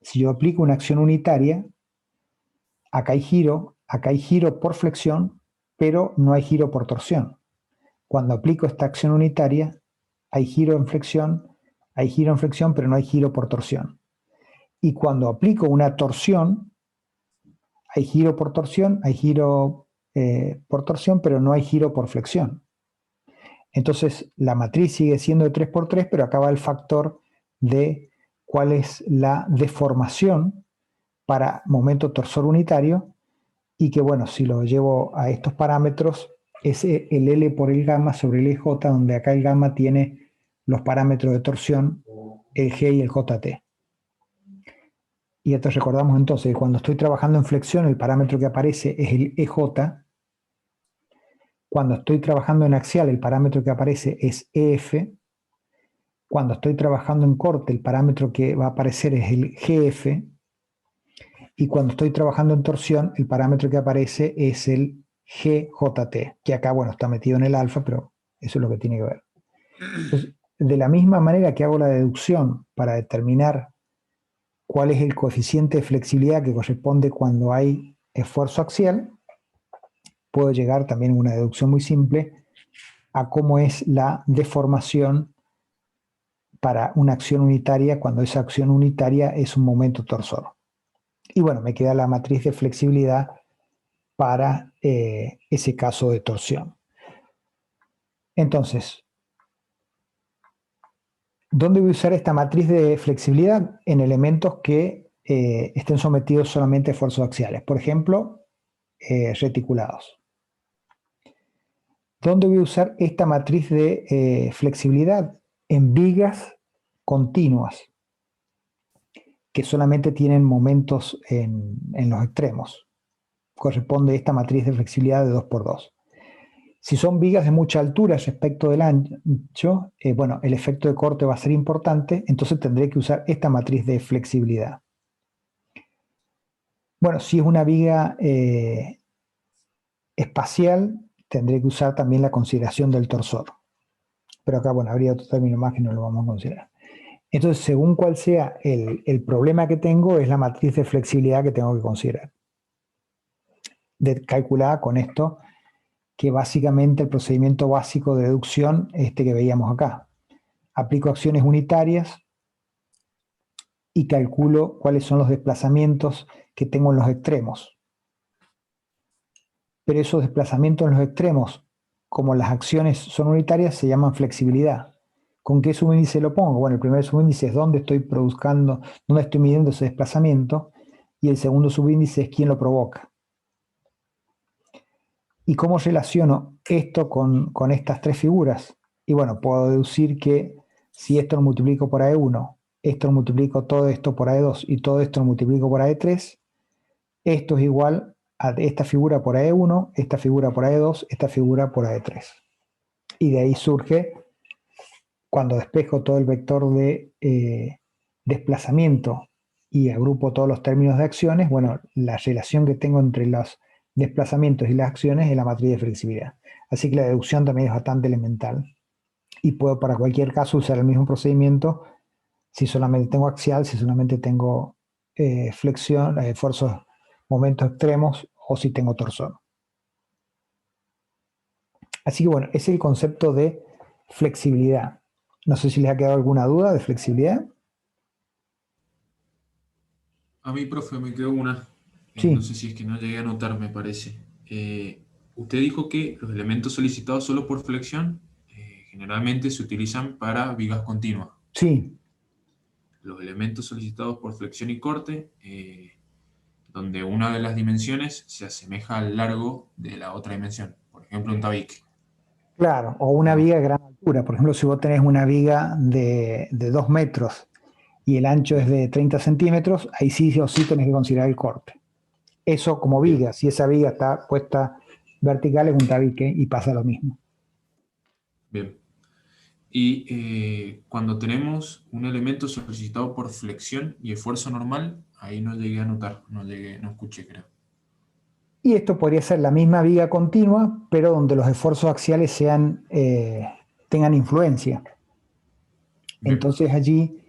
si yo aplico una acción unitaria, acá hay giro por flexión, pero no hay giro por torsión. Cuando aplico esta acción unitaria, hay giro en flexión, pero no hay giro por torsión. Y cuando aplico una torsión, hay giro por torsión, por torsión, pero no hay giro por flexión. Entonces, la matriz sigue siendo de 3 por 3, pero acá va el factor de cuál es la deformación para momento torsor unitario y que, bueno, si lo llevo a estos parámetros, es el L por el gamma sobre el EJ, donde acá el gamma tiene los parámetros de torsión, el G y el JT. Y entonces recordamos entonces que cuando estoy trabajando en flexión, el parámetro que aparece es el EJ. Cuando estoy trabajando en axial, el parámetro que aparece es EF. Cuando estoy trabajando en corte, el parámetro que va a aparecer es el GF. Y cuando estoy trabajando en torsión, el parámetro que aparece es el GJT, que acá, bueno, está metido en el alfa, pero eso es lo que tiene que ver. Entonces, de la misma manera que hago la deducción para determinar cuál es el coeficiente de flexibilidad que corresponde cuando hay esfuerzo axial, puedo llegar también a una deducción muy simple a cómo es la deformación para una acción unitaria cuando esa acción unitaria es un momento torsor. Y bueno, me queda la matriz de flexibilidad para ese caso de torsión. Entonces, ¿dónde voy a usar esta matriz de flexibilidad? En elementos que estén sometidos solamente a esfuerzos axiales. Por ejemplo, reticulados. ¿Dónde voy a usar esta matriz de flexibilidad? En vigas continuas, que solamente tienen momentos en los extremos. Corresponde esta matriz de flexibilidad de 2 por 2. Si son vigas de mucha altura respecto del ancho, bueno, el efecto de corte va a ser importante, entonces tendré que usar esta matriz de flexibilidad. Bueno, si es una viga espacial, tendré que usar también la consideración del torsor. Pero acá, bueno, habría otro término más que no lo vamos a considerar. Entonces, según cuál sea el problema que tengo, es la matriz de flexibilidad que tengo que considerar. Calculada con esto, que básicamente el procedimiento básico de deducción que veíamos acá. Aplico acciones unitarias y calculo cuáles son los desplazamientos que tengo en los extremos. Pero esos desplazamientos en los extremos, como las acciones son unitarias, se llaman flexibilidad. ¿Con qué subíndice lo pongo? Bueno, el primer subíndice es dónde estoy produciendo, dónde estoy midiendo ese desplazamiento, y el segundo subíndice es quién lo provoca. ¿Y cómo relaciono esto con estas tres figuras? Y bueno, puedo deducir que si esto lo multiplico por AE1, esto lo multiplico todo esto por AE2 y todo esto lo multiplico por AE3, esto es igual a esta figura por AE1, esta figura por AE2, esta figura por AE3. Y de ahí surge, cuando despejo todo el vector de desplazamiento y agrupo todos los términos de acciones, bueno, la relación que tengo entre los desplazamientos y las acciones es la matriz de flexibilidad. Así que la deducción también es bastante elemental. Y puedo para cualquier caso usar el mismo procedimiento si solamente tengo axial, si solamente tengo flexión, esfuerzos, momentos extremos o si tengo torsor. Así que bueno, ese es el concepto de flexibilidad. No sé si les ha quedado alguna duda de flexibilidad. A mí, profe, me quedó una. Sí. No sé si es que no llegué a anotar, me parece. Usted dijo que los elementos solicitados solo por flexión generalmente se utilizan para vigas continuas. Sí. Los elementos solicitados por flexión y corte, donde una de las dimensiones se asemeja al largo de la otra dimensión. Por ejemplo, un tabique. Claro, o una No. viga de gran altura. Por ejemplo, si vos tenés una viga de 2 metros y el ancho es de 30 centímetros, ahí sí o sí tenés que considerar el corte. Eso como viga, Bien. si esa viga está puesta vertical es un tabique y pasa lo mismo. Bien. Y cuando tenemos un elemento solicitado por flexión y esfuerzo normal, ahí no llegué a anotar, no escuché, creo. Y esto podría ser la misma viga continua, pero donde los esfuerzos axiales tengan influencia. Bien. Entonces allí,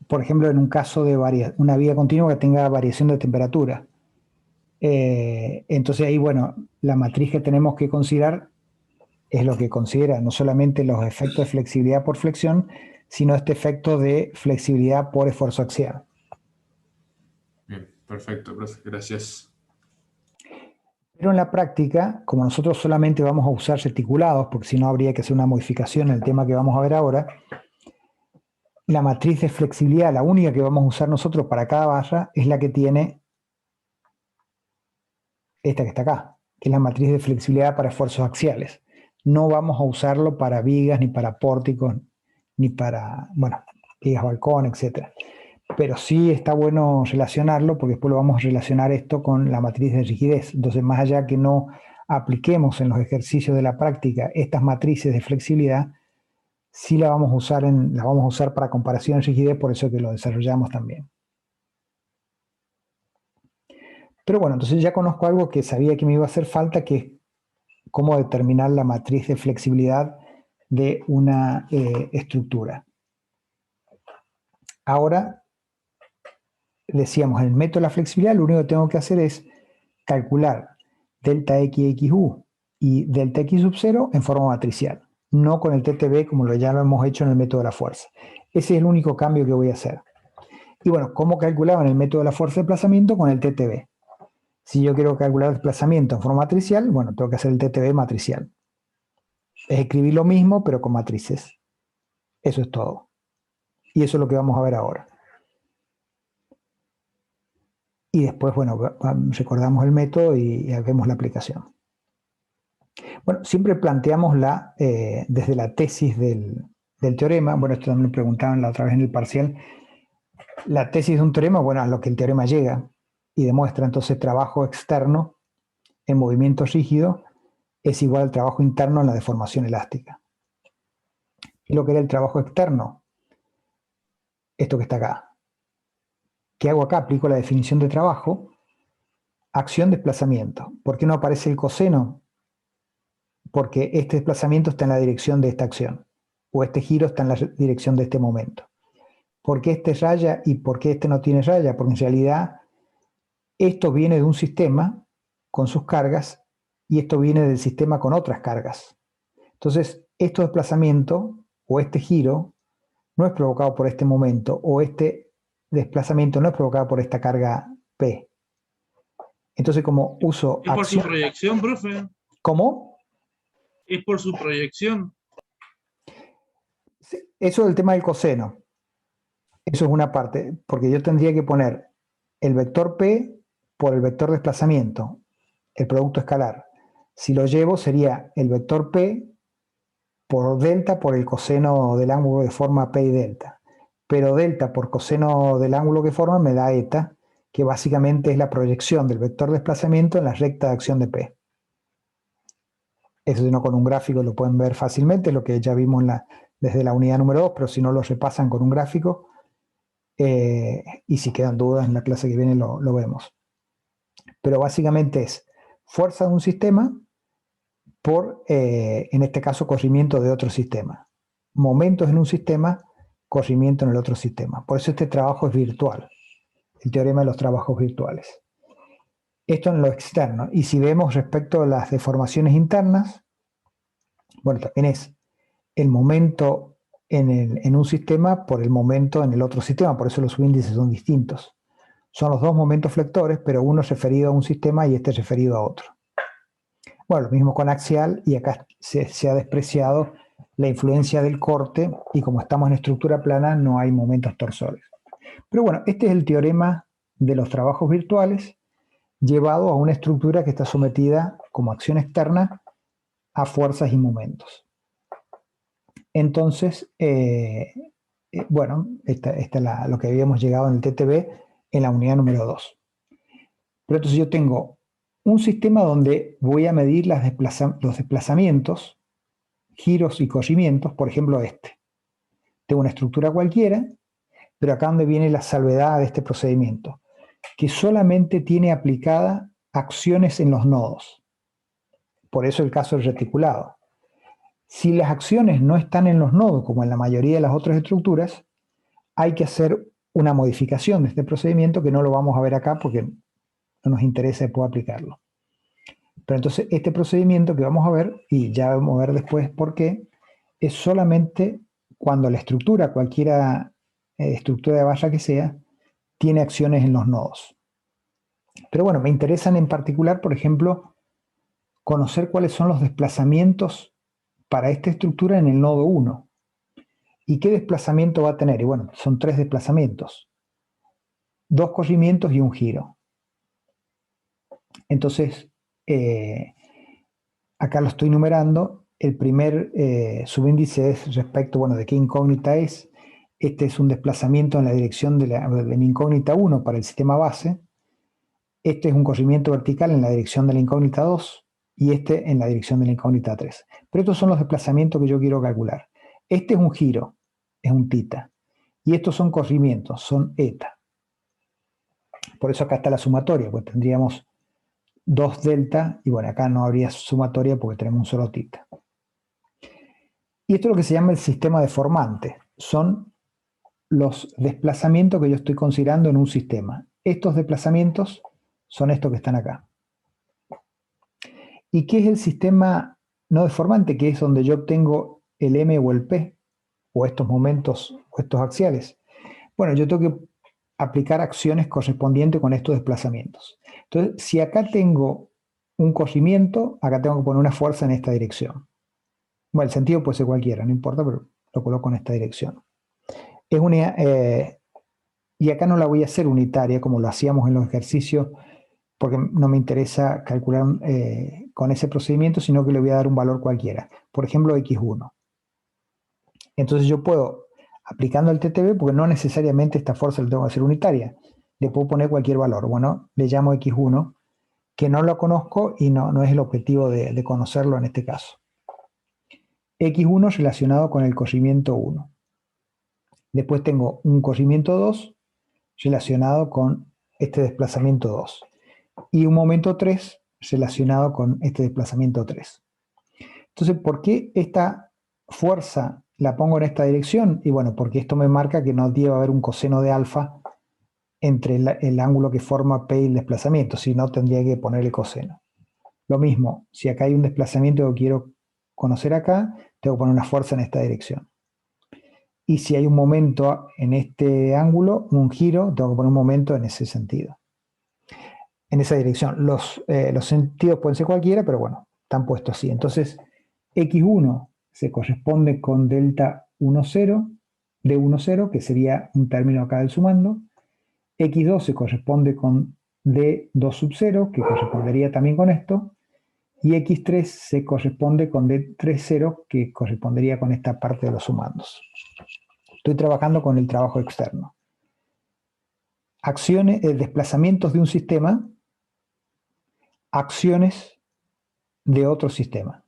por ejemplo, en un caso de una viga continua que tenga variación de temperatura. Entonces ahí, bueno, la matriz que tenemos que considerar es lo que considera no solamente los efectos de flexibilidad por flexión, sino este efecto de flexibilidad por esfuerzo axial. Bien, perfecto, profe, gracias. Pero en la práctica, como nosotros solamente vamos a usar reticulados, porque si no habría que hacer una modificación en el tema que vamos a ver ahora, la matriz de flexibilidad, la única que vamos a usar nosotros para cada barra, es la que tiene esta que está acá, que es la matriz de flexibilidad para esfuerzos axiales. No vamos a usarlo para vigas, ni para pórticos, ni para, bueno, vigas balcón, etc. Pero sí está bueno relacionarlo, porque después lo vamos a relacionar esto con la matriz de rigidez. Entonces, más allá que no apliquemos en los ejercicios de la práctica estas matrices de flexibilidad, sí la vamos a usar para comparación en rigidez, por eso que lo desarrollamos también. Pero bueno, entonces ya conozco algo que sabía que me iba a hacer falta, que es cómo determinar la matriz de flexibilidad de una estructura. Ahora, decíamos, en el método de la flexibilidad, lo único que tengo que hacer es calcular delta XXU y delta X sub 0 en forma matricial, no con el TTB como ya lo hemos hecho en el método de la fuerza. Ese es el único cambio que voy a hacer. Y bueno, ¿cómo calculaba en el método de la fuerza de desplazamiento? Con el TTB. Si yo quiero calcular el desplazamiento en forma matricial, bueno, tengo que hacer el TTB matricial. Es escribir lo mismo, pero con matrices. Eso es todo. Y eso es lo que vamos a ver ahora. Y después, bueno, recordamos el método y vemos la aplicación. Bueno, siempre planteamos desde la tesis del teorema, bueno, esto también me preguntaban la otra vez en el parcial, la tesis de un teorema, bueno, a lo que el teorema llega y demuestra, entonces trabajo externo en movimiento rígido es igual al trabajo interno en la deformación elástica. ¿Y lo que era el trabajo externo? Esto que está acá. ¿Qué hago acá? Aplico la definición de trabajo, acción, desplazamiento. ¿Por qué no aparece el coseno? Porque este desplazamiento está en la dirección de esta acción, o este giro está en la dirección de este momento. ¿Por qué este raya y por qué este no tiene raya? Porque en realidad esto viene de un sistema con sus cargas y esto viene del sistema con otras cargas. Entonces, este desplazamiento o este giro no es provocado por este momento, o este desplazamiento no es provocado por esta carga P. Entonces, como uso Es por su proyección, profe. ¿Cómo? Es por su proyección. Eso es el tema del coseno. Eso es una parte, porque yo tendría que poner el vector P por el vector desplazamiento, el producto escalar. Si lo llevo sería el vector P por delta por el coseno del ángulo que forma P y delta. Pero delta por coseno del ángulo que forma me da eta, que básicamente es la proyección del vector desplazamiento en la recta de acción de P. Eso no con un gráfico lo pueden ver fácilmente, lo que ya vimos desde la unidad número 2, pero si no lo repasan con un gráfico, y si quedan dudas en la clase que viene lo vemos. Pero básicamente es fuerza de un sistema por, en este caso, corrimiento de otro sistema. Momentos en un sistema, corrimiento en el otro sistema. Por eso este trabajo es virtual, el teorema de los trabajos virtuales. Esto en lo externo. Y si vemos respecto a las deformaciones internas, bueno, también es el momento en un sistema por el momento en el otro sistema, por eso los subíndices son distintos. Son los dos momentos flectores, pero uno es referido a un sistema y este es referido a otro. Bueno, lo mismo con axial, y acá se ha despreciado la influencia del corte, y como estamos en estructura plana, no hay momentos torsores. Pero bueno, este es el teorema de los trabajos virtuales, llevado a una estructura que está sometida como acción externa a fuerzas y momentos. Entonces, bueno, esta es lo que habíamos llegado en el TTB en la unidad número 2. Pero entonces yo tengo un sistema donde voy a medir los desplazamientos, giros y corrimientos, por ejemplo este. Tengo una estructura cualquiera, pero acá donde viene la salvedad de este procedimiento, que solamente tiene aplicada acciones en los nodos. Por eso el caso del reticulado. Si las acciones no están en los nodos, como en la mayoría de las otras estructuras, hay que hacer una modificación de este procedimiento que no lo vamos a ver acá porque no nos interesa después aplicarlo. Pero entonces este procedimiento que vamos a ver, y ya vamos a ver después por qué, es solamente cuando la estructura, cualquiera estructura de barra que sea, tiene acciones en los nodos. Pero bueno, me interesan en particular, por ejemplo, conocer cuáles son los desplazamientos para esta estructura en el nodo 1. ¿Y qué desplazamiento va a tener? Y bueno, son 3 desplazamientos. 2 corrimientos y un giro. Entonces, acá lo estoy numerando. El primer subíndice es respecto, bueno, de qué incógnita es. Este es un desplazamiento en la dirección de la incógnita 1 para el sistema base. Este es un corrimiento vertical en la dirección de la incógnita 2 y este en la dirección de la incógnita 3. Pero estos son los desplazamientos que yo quiero calcular. Este es un giro, es un θ. Y estos son corrimientos, son eta. Por eso acá está la sumatoria, pues tendríamos 2 delta, y bueno, acá no habría sumatoria porque tenemos un solo θ. Y esto es lo que se llama el sistema deformante. Son los desplazamientos que yo estoy considerando en un sistema. Estos desplazamientos son estos que están acá. ¿Y qué es el sistema no deformante? Que es donde yo obtengo el M o el P, o estos momentos, o estos axiales. Bueno, yo tengo que aplicar acciones correspondientes con estos desplazamientos. Entonces, si acá tengo un corrimiento, acá tengo que poner una fuerza en esta dirección. Bueno, el sentido puede ser cualquiera, no importa, pero lo coloco en esta dirección. Es una, y acá no la voy a hacer unitaria como lo hacíamos en los ejercicios, porque no me interesa calcular con ese procedimiento, sino que le voy a dar un valor cualquiera. Por ejemplo, x1. Entonces yo puedo, aplicando el TTB, porque no necesariamente esta fuerza la tengo que hacer unitaria, le puedo poner cualquier valor. Bueno, le llamo x1, que no lo conozco y no es el objetivo de conocerlo en este caso. x1 relacionado con el corrimiento 1. Después tengo un corrimiento 2 relacionado con este desplazamiento 2. Y un momento 3 relacionado con este desplazamiento 3. Entonces, ¿por qué esta fuerza la pongo en esta dirección? Y bueno, porque esto me marca que no debe haber un coseno de alfa entre el ángulo que forma P y el desplazamiento, si no tendría que poner el coseno. Lo mismo, si acá hay un desplazamiento que quiero conocer acá, tengo que poner una fuerza en esta dirección. Y si hay un momento en este ángulo, un giro, tengo que poner un momento en ese sentido. En esa dirección. Los sentidos pueden ser cualquiera, pero bueno, están puestos así. Entonces, x1 se corresponde con delta 1, 0, d1, 0, que sería un término acá del sumando. x2 se corresponde con d2 sub 0, que correspondería también con esto. Y x3 se corresponde con d3, 0, que correspondería con esta parte de los sumandos. Estoy trabajando con el trabajo externo. Acciones, desplazamientos de un sistema, acciones de otro sistema.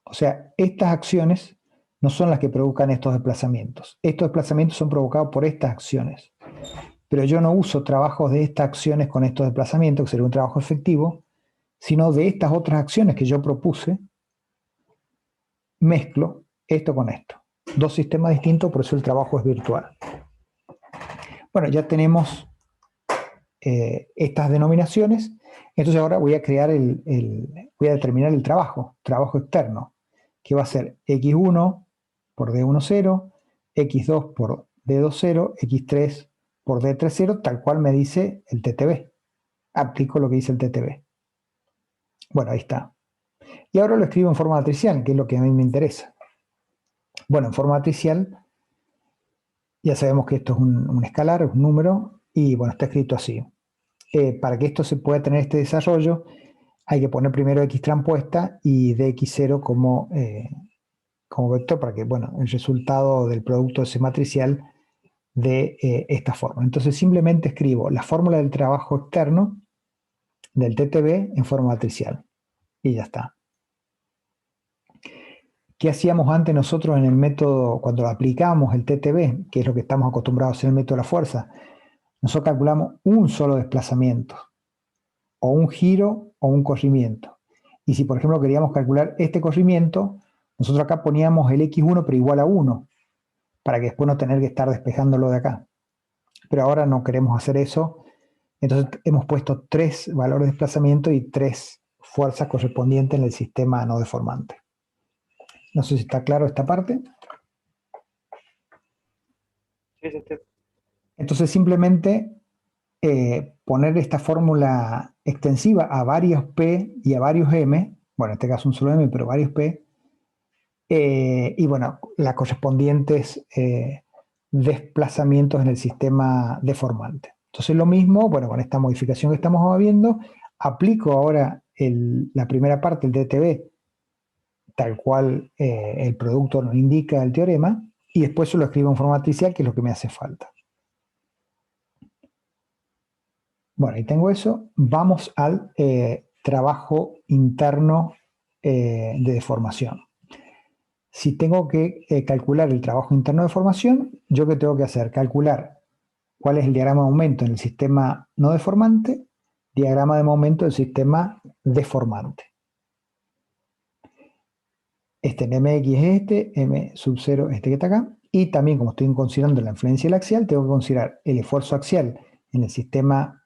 O sea, estas acciones no son las que provocan estos desplazamientos. Estos desplazamientos son provocados por estas acciones. Pero yo no uso trabajos de estas acciones con estos desplazamientos, que sería un trabajo efectivo, sino de estas otras acciones que yo propuse, mezclo esto con esto. Dos sistemas distintos, por eso el trabajo es virtual. Bueno, ya tenemos estas denominaciones. Entonces ahora voy a crear voy a determinar el trabajo externo, que va a ser x1 por d1, 0, x2 por d2, 0, x3 por d3, 0, tal cual me dice el TTB. Aplico lo que dice el TTB. Bueno, ahí está. Y ahora lo escribo en forma matricial, que es lo que a mí me interesa. Bueno, en forma matricial ya sabemos que esto es un escalar, es un número, y bueno, está escrito así. Para que esto se pueda tener este desarrollo, hay que poner primero x transpuesta y dx0 como vector para que, bueno, el resultado del producto ese matricial de esta forma. Entonces simplemente escribo la fórmula del trabajo externo del TTB en forma matricial y ya está. ¿Qué hacíamos antes nosotros en el método, cuando aplicamos el TTB, que es lo que estamos acostumbrados a hacer en el método de la fuerza? Nosotros calculamos un solo desplazamiento, o un giro o un corrimiento. Y si por ejemplo queríamos calcular este corrimiento, nosotros acá poníamos el x1 pero igual a 1, para que después no tener que estar despejándolo de acá. Pero ahora no queremos hacer eso, entonces hemos puesto 3 valores de desplazamiento y 3 fuerzas correspondientes en el sistema no deformante. No sé si está claro esta parte. Sí, sí, sí. Entonces simplemente poner esta fórmula extensiva a varios P y a varios M, bueno, en este caso un solo M, pero varios P, y bueno, las correspondientes desplazamientos en el sistema deformante. Entonces lo mismo, bueno, con esta modificación que estamos viendo, aplico ahora la primera parte, el DTB, tal cual el producto nos indica el teorema, y después se lo escribo en forma matricial, que es lo que me hace falta. Bueno, ahí tengo eso. Vamos al trabajo interno de deformación. Si tengo que calcular el trabajo interno de deformación, ¿yo qué tengo que hacer? Calcular cuál es el diagrama de momento en el sistema no deformante, diagrama de momento del sistema deformante. Este en MX es este, M sub 0 este que está acá, y también como estoy considerando la influencia del axial, tengo que considerar el esfuerzo axial en el sistema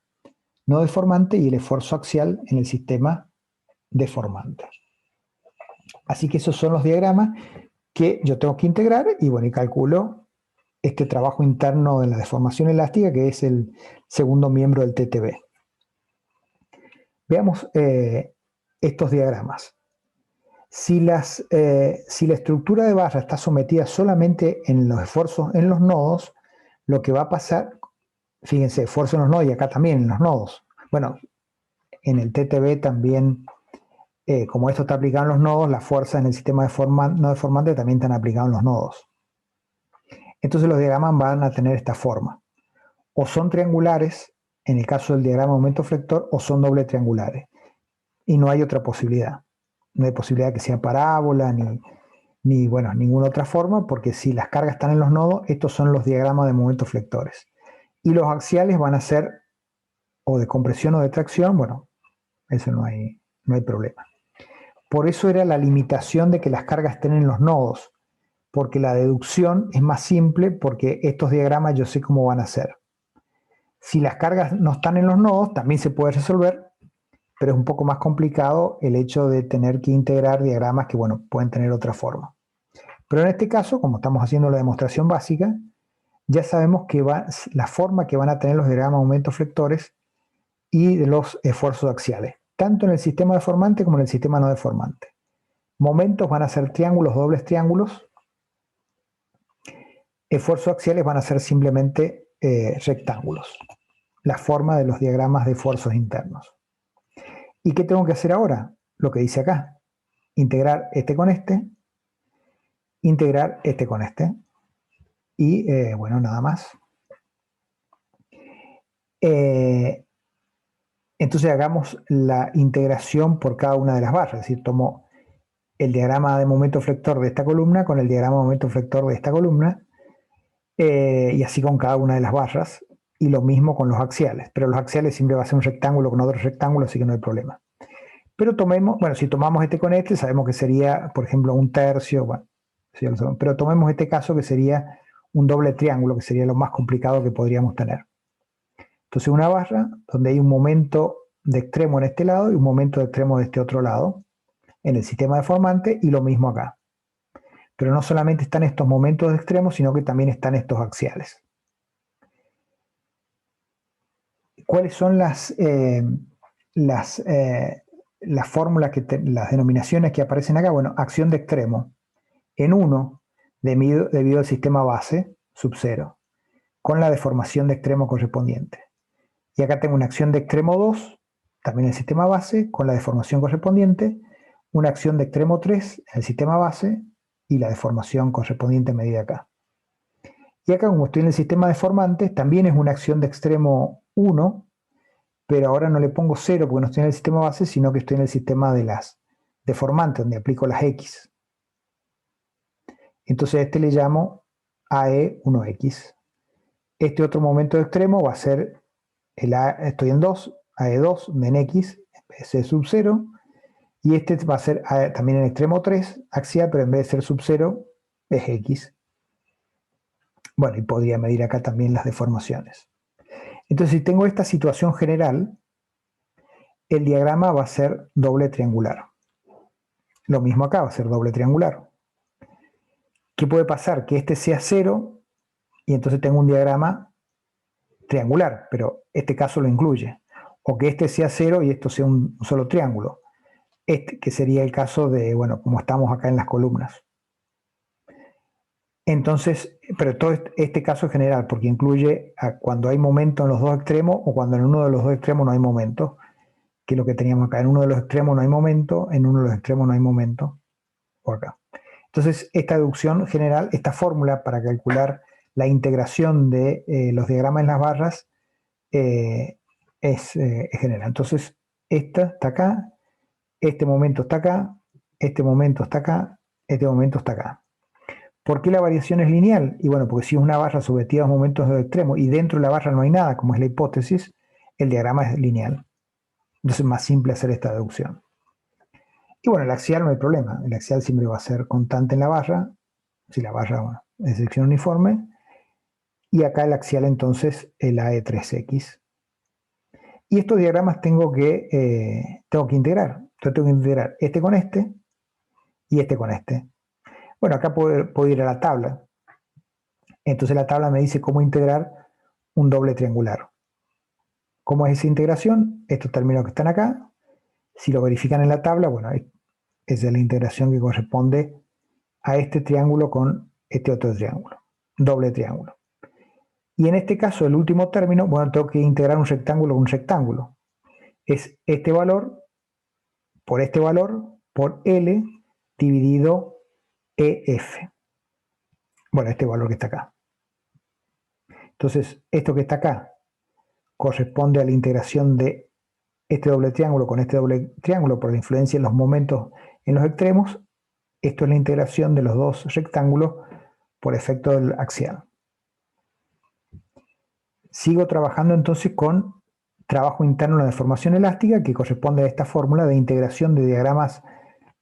no deformante y el esfuerzo axial en el sistema deformante. Así que esos son los diagramas que yo tengo que integrar y bueno, y calculo este trabajo interno de la deformación elástica, que es el segundo miembro del TTB. Veamos estos diagramas. Si la estructura de barra está sometida solamente en los esfuerzos en los nodos, lo que va a pasar, fíjense, esfuerzo en los nodos y acá también en los nodos. Bueno, en el TTB también, como esto está aplicado en los nodos, las fuerzas en el sistema no deformante también están aplicadas en los nodos. Entonces los diagramas van a tener esta forma. O son triangulares, en el caso del diagrama de momento flector, o son doble triangulares. Y no hay otra posibilidad. No hay posibilidad que sea parábola, ni bueno, ninguna otra forma, porque si las cargas están en los nodos, estos son los diagramas de momentos flectores. Y los axiales van a ser o de compresión o de tracción, bueno, eso no hay problema. Por eso era la limitación de que las cargas estén en los nodos, porque la deducción es más simple, porque estos diagramas yo sé cómo van a ser. Si las cargas no están en los nodos, también se puede resolver, pero es un poco más complicado el hecho de tener que integrar diagramas que, bueno, pueden tener otra forma. Pero en este caso, como estamos haciendo la demostración básica, ya sabemos que la forma que van a tener los diagramas de momentos flectores y de los esfuerzos axiales, tanto en el sistema deformante como en el sistema no deformante. Momentos van a ser triángulos, dobles triángulos. Esfuerzos axiales van a ser simplemente rectángulos. La forma de los diagramas de esfuerzos internos. ¿Y qué tengo que hacer ahora? Lo que dice acá. Integrar este con este. Integrar este con este. Y bueno, nada más. Entonces hagamos la integración por cada una de las barras. Es decir, tomo el diagrama de momento flector de esta columna con el diagrama de momento flector de esta columna. Y así con cada una de las barras. Y lo mismo con los axiales. Pero los axiales siempre va a ser un rectángulo con otro rectángulo, así que no hay problema. Pero tomemos, bueno, si tomamos este con este, sabemos que sería, por ejemplo, un tercio. Bueno, sí, ya lo sabemos, pero tomemos este caso que sería un doble triángulo, que sería lo más complicado que podríamos tener. Entonces una barra donde hay un momento de extremo en este lado y un momento de extremo de este otro lado, en el sistema deformante, y lo mismo acá. Pero no solamente están estos momentos de extremo, sino que también están estos axiales. ¿Cuáles son las fórmulas, las denominaciones que aparecen acá? Bueno, acción de extremo. En 1, debido al sistema base, sub 0, con la deformación de extremo correspondiente. Y acá tengo una acción de extremo 2, también en el sistema base, con la deformación correspondiente, una acción de extremo 3 en el sistema base y la deformación correspondiente medida acá. Y acá, como estoy en el sistema deformante, también es una acción de extremo 1, pero ahora no le pongo 0 porque no estoy en el sistema base, sino que estoy en el sistema de las deformantes, donde aplico las X. Entonces a este le llamo AE1X. Este otro momento de extremo va a ser estoy en 2, AE2, en X, en vez de sub 0, y este va a ser también en extremo 3, axial, pero en vez de ser sub 0, es X. Bueno, y podría medir acá también las deformaciones. Entonces, si tengo esta situación general, el diagrama va a ser doble triangular. Lo mismo acá, va a ser doble triangular. ¿Qué puede pasar? Que este sea 0 y entonces tengo un diagrama triangular, pero este caso lo incluye. O que este sea 0 y esto sea un solo triángulo. Este que sería el caso de, bueno, como estamos acá en las columnas. Entonces, pero todo este caso es general, porque incluye cuando hay momento en los dos extremos o cuando en uno de los dos extremos no hay momento, que es lo que teníamos acá. En uno de los extremos no hay momento, en uno de los extremos no hay momento, o acá. Entonces, esta deducción general, esta fórmula para calcular la integración de los diagramas en las barras es general. Entonces, esta está acá, este momento está acá, este momento está acá, este momento está acá. ¿Por qué la variación es lineal? Y bueno, porque si es una barra sometida a momentos de extremo y dentro de la barra no hay nada, como es la hipótesis, el diagrama es lineal. Entonces es más simple hacer esta deducción. Y bueno, el axial no hay problema. El axial siempre va a ser constante en la barra, si la barra bueno, es de sección uniforme. Y acá el axial entonces el AE3X. Y estos diagramas tengo que integrar. Entonces tengo que integrar este con este y este con este. Bueno, acá puedo ir a la tabla. Entonces la tabla me dice cómo integrar un doble triangular. ¿Cómo es esa integración? Estos términos que están acá, si lo verifican en la tabla, bueno, esa es la integración que corresponde a este triángulo con este otro triángulo, doble triángulo. Y en este caso, el último término, bueno, tengo que integrar un rectángulo con un rectángulo. Es este valor por L dividido EF. Bueno, este valor que está acá. Entonces, esto que está acá corresponde a la integración de este doble triángulo con este doble triángulo por la influencia en los momentos en los extremos. Esto es la integración de los dos rectángulos por efecto del axial. Sigo trabajando entonces con trabajo interno en la deformación elástica, que corresponde a esta fórmula de integración de diagramas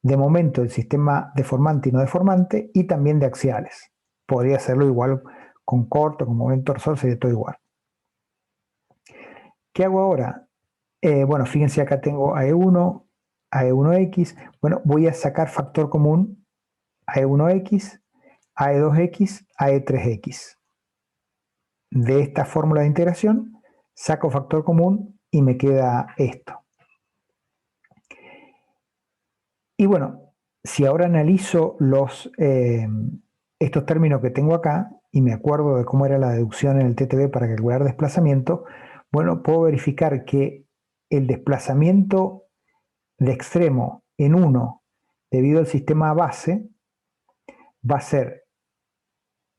de momento del sistema deformante y no deformante, y también de axiales. Podría hacerlo igual con corto, con momento torsor, sería todo igual. ¿Qué hago ahora? Bueno, fíjense, acá tengo AE1, AE1X. Bueno, voy a sacar factor común AE1X, AE2X, AE3X. De esta fórmula de integración, saco factor común y me queda esto. Y bueno, si ahora analizo estos términos que tengo acá y me acuerdo de cómo era la deducción en el TTB para calcular desplazamiento, bueno, puedo verificar que el desplazamiento de extremo en 1 debido al sistema base va a ser,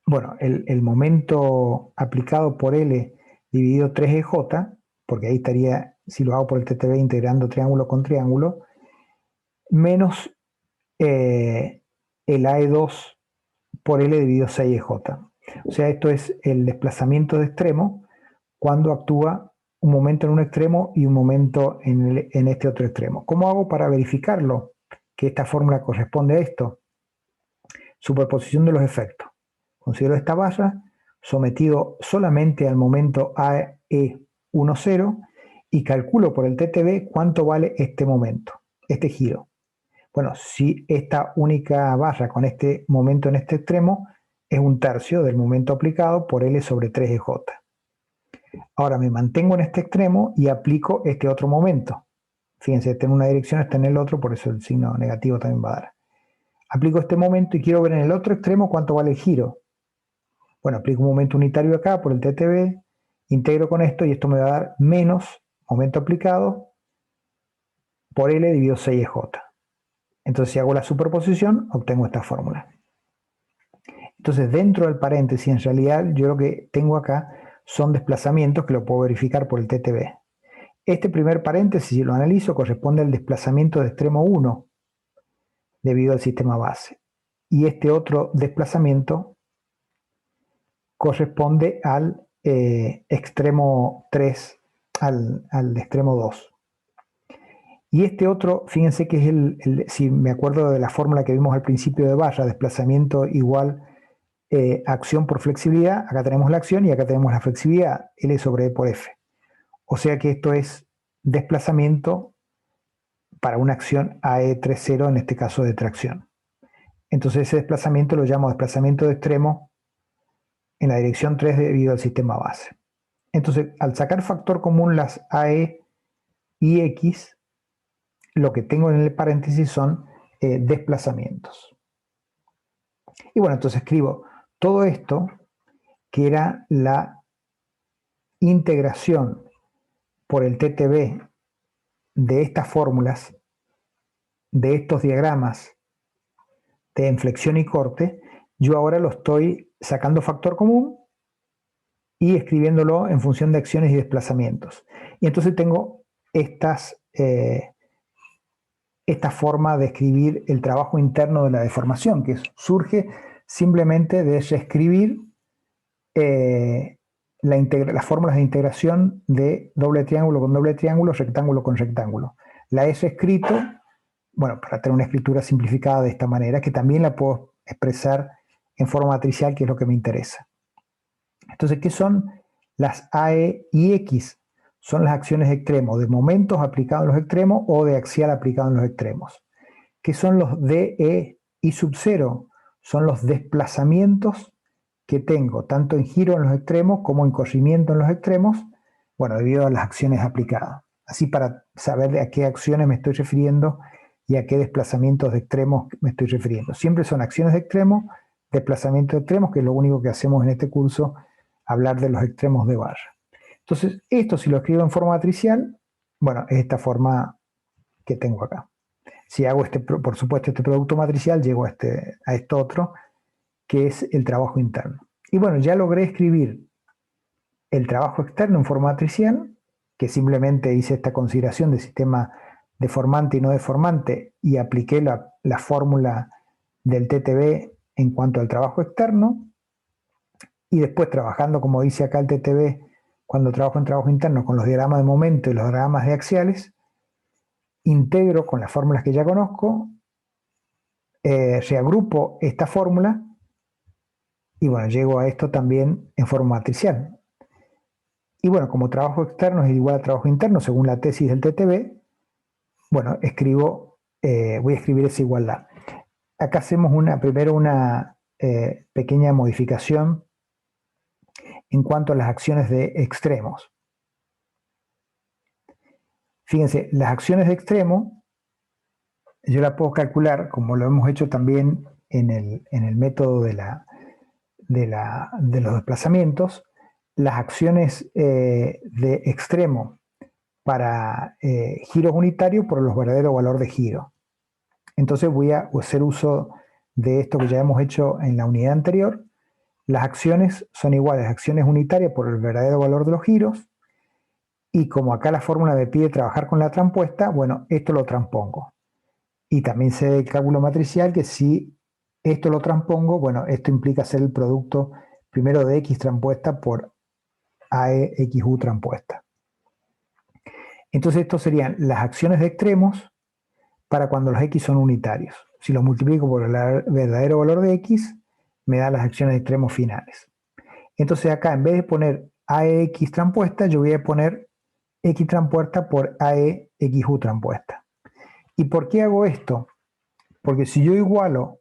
bueno, el momento aplicado por L dividido 3EJ, porque ahí estaría, si lo hago por el TTB integrando triángulo con triángulo, menos el AE2 por L dividido 6EJ. O sea, esto es el desplazamiento de extremo cuando actúa un momento en un extremo y un momento en este otro extremo. ¿Cómo hago para verificarlo? Que esta fórmula corresponde a esto. Superposición de los efectos. Considero esta barra sometido solamente al momento AE10 y calculo por el TTB cuánto vale este momento, este giro. Bueno, si esta única barra con este momento en este extremo es 1/3 del momento aplicado por L sobre 3EJ. Ahora me mantengo en este extremo y aplico este otro momento. Fíjense, está en una dirección, está en el otro, por eso el signo negativo también va a dar. Aplico este momento y quiero ver en el otro extremo cuánto vale el giro. Bueno, aplico un momento unitario acá por el TTB, integro con esto y esto me va a dar menos momento aplicado por L dividido 6EJ. Entonces, si hago la superposición, obtengo esta fórmula. Entonces, dentro del paréntesis, en realidad, yo lo que tengo acá son desplazamientos que lo puedo verificar por el TTB. Este primer paréntesis, si lo analizo, corresponde al desplazamiento de extremo 1 debido al sistema base. Y este otro desplazamiento corresponde al extremo 3, al extremo 2. Y este otro, fíjense que es si me acuerdo de la fórmula que vimos al principio de barra, desplazamiento igual acción por flexibilidad, acá tenemos la acción y acá tenemos la flexibilidad, L sobre E por F. O sea que esto es desplazamiento para una acción AE30, en este caso de tracción. Entonces ese desplazamiento lo llamo desplazamiento de extremo en la dirección 3 debido al sistema base. Entonces, al sacar factor común las AE y X, lo que tengo en el paréntesis son desplazamientos. Y bueno, entonces escribo todo esto, que era la integración por el TTB de estas fórmulas, de estos diagramas de inflexión y corte, yo ahora lo estoy sacando factor común y escribiéndolo en función de acciones y desplazamientos. Y entonces tengo esta forma de escribir el trabajo interno de la deformación, que surge simplemente de reescribir las fórmulas de integración de doble triángulo con doble triángulo, rectángulo con rectángulo. La he escrito, bueno, para tener una escritura simplificada de esta manera, que también la puedo expresar en forma matricial, que es lo que me interesa. Entonces, ¿qué son las AE y X? Son las acciones de extremo, de momentos aplicados en los extremos o de axial aplicado en los extremos. ¿Qué son los DE y sub 0? Son los desplazamientos que tengo, tanto en giro en los extremos como en corrimiento en los extremos, bueno, debido a las acciones aplicadas. Así para saber a qué acciones me estoy refiriendo y a qué desplazamientos de extremos me estoy refiriendo. Siempre son acciones de extremos, desplazamientos de extremos, que es lo único que hacemos en este curso, hablar de los extremos de barra. Entonces, esto si lo escribo en forma matricial, bueno, es esta forma que tengo acá. Si hago por supuesto este producto matricial, llego a esto otro, que es el trabajo interno. Y bueno, ya logré escribir el trabajo externo en forma matricial, que simplemente hice esta consideración de sistema deformante y no deformante y apliqué la fórmula del TTB en cuanto al trabajo externo. Y después trabajando, como dice acá el TTB, cuando trabajo en trabajo interno con los diagramas de momento y los diagramas de axiales, integro con las fórmulas que ya conozco, reagrupo esta fórmula y bueno, llego a esto también en forma matricial. Y bueno, como trabajo externo es igual a trabajo interno, según la tesis del TTB, bueno, voy a escribir esa igualdad. Acá hacemos primero una pequeña modificación en cuanto a las acciones de extremos. Fíjense, las acciones de extremo, yo la puedo calcular, como lo hemos hecho también en el método de los desplazamientos, las acciones de extremo para giros unitarios por los verdaderos valores de giro. Entonces voy a hacer uso de esto que ya hemos hecho en la unidad anterior. Las acciones son iguales a acciones unitarias por el verdadero valor de los giros, y como acá la fórmula me pide trabajar con la transpuesta, bueno, esto lo transpongo. Y también sé del cálculo matricial que si esto lo transpongo, bueno, esto implica hacer el producto primero de X transpuesta por AEXU transpuesta. Entonces estos serían las acciones de extremos para cuando los X son unitarios. Si los multiplico por el verdadero valor de X, me da las acciones de extremos finales. Entonces acá, en vez de poner AEX transpuesta, yo voy a poner X transpuesta por AEXU transpuesta. ¿Y por qué hago esto? Porque si yo igualo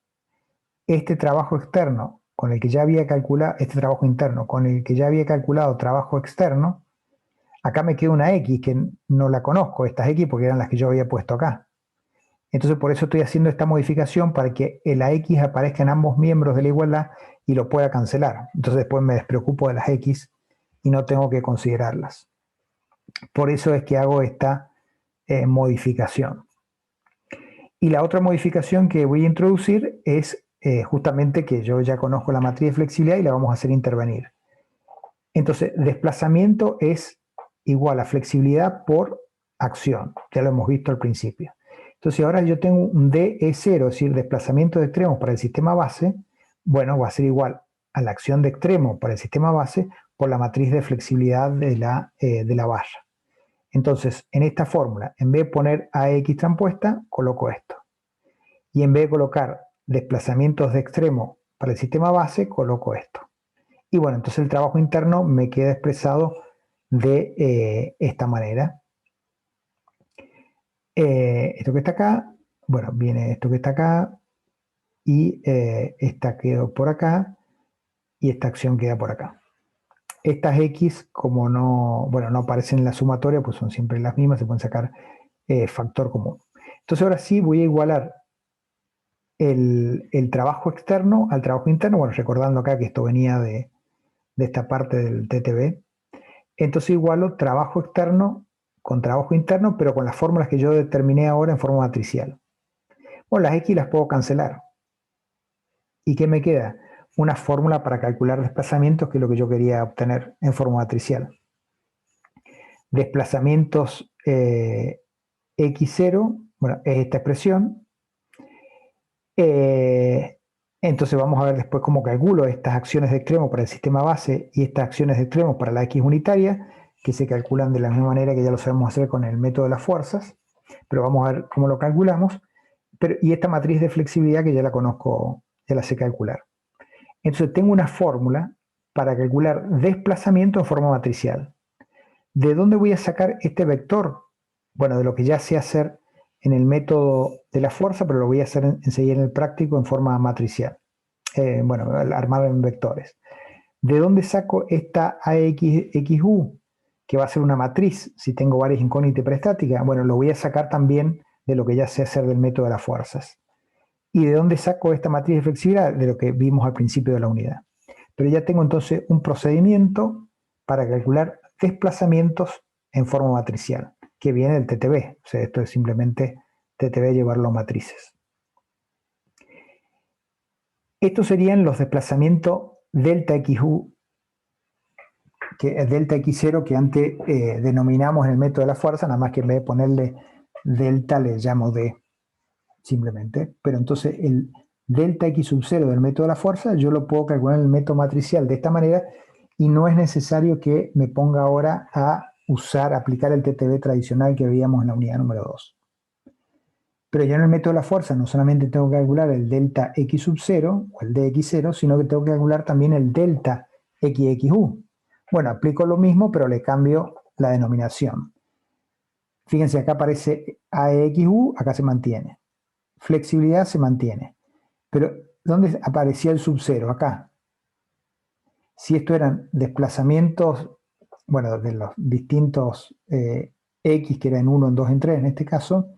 este trabajo externo con el que ya había calculado, este trabajo interno con el que ya había calculado trabajo externo, acá me queda una X que no la conozco, estas X porque eran las que yo había puesto acá. Entonces por eso estoy haciendo esta modificación para que la X aparezca en ambos miembros de la igualdad y lo pueda cancelar. Entonces después me despreocupo de las X y no tengo que considerarlas. Por eso es que hago esta modificación. Y la otra modificación que voy a introducir es justamente que yo ya conozco la matriz de flexibilidad y la vamos a hacer intervenir. Entonces, desplazamiento es igual a flexibilidad por acción. Ya lo hemos visto al principio. Entonces, ahora yo tengo un DE0, es decir, desplazamiento de extremos para el sistema base. Bueno, va a ser igual a la acción de extremo para el sistema base por la matriz de flexibilidad de la barra. Entonces, en esta fórmula, en vez de poner AX transpuesta, coloco esto. Y en vez de colocar desplazamientos de extremo para el sistema base, coloco esto. Y bueno, entonces el trabajo interno me queda expresado de esta manera. Esto que está acá, bueno, viene esto que está acá, y esta quedó por acá, y esta acción queda por acá. Estas X, como no aparecen en la sumatoria, pues son siempre las mismas, se pueden sacar factor común. Entonces ahora sí voy a igualar el trabajo externo al trabajo interno, bueno, recordando acá que esto venía de esta parte del TTB, entonces igualo trabajo externo con trabajo interno, pero con las fórmulas que yo determiné ahora en forma matricial. Bueno, las X las puedo cancelar. ¿Y qué me queda? Una fórmula para calcular desplazamientos, que es lo que yo quería obtener en forma matricial. Desplazamientos X0, bueno, es esta expresión. Entonces vamos a ver después cómo calculo estas acciones de extremo para el sistema base y estas acciones de extremo para la X unitaria, que se calculan de la misma manera que ya lo sabemos hacer con el método de las fuerzas, pero vamos a ver cómo lo calculamos. Y esta matriz de flexibilidad que ya la conozco, ya la sé calcular. Entonces tengo una fórmula para calcular desplazamiento en forma matricial. ¿De dónde voy a sacar este vector? Bueno, de lo que ya sé hacer en el método de la fuerza, pero lo voy a hacer enseguida en el práctico en forma matricial. Bueno, armado en vectores. ¿De dónde saco esta AXU? Que va a ser una matriz si tengo varias incógnitas prestáticas. Bueno, lo voy a sacar también de lo que ya sé hacer del método de las fuerzas. ¿Y de dónde saco esta matriz de flexibilidad? De lo que vimos al principio de la unidad. Pero ya tengo entonces un procedimiento para calcular desplazamientos en forma matricial, que viene del TTB. O sea, esto es simplemente TTB llevarlo a matrices. Estos serían los desplazamientos delta XU, que es delta X0, que antes denominamos en el método de la fuerza, nada más que en vez de ponerle delta le llamo D, simplemente. Pero entonces el delta X sub 0 del método de la fuerza yo lo puedo calcular en el método matricial de esta manera y no es necesario que me ponga ahora a aplicar el TTB tradicional que veíamos en la unidad número 2. Pero ya en el método de la fuerza no solamente tengo que calcular el delta X sub 0 o el DX0, sino que tengo que calcular también el delta XXU. Bueno, aplico lo mismo, pero le cambio la denominación. Fíjense, acá aparece AEXU, acá se mantiene. Flexibilidad se mantiene. Pero, ¿dónde aparecía el sub 0? Acá. Si esto eran desplazamientos, bueno, de los distintos X, que eran en 1, en 2, en 3, en este caso,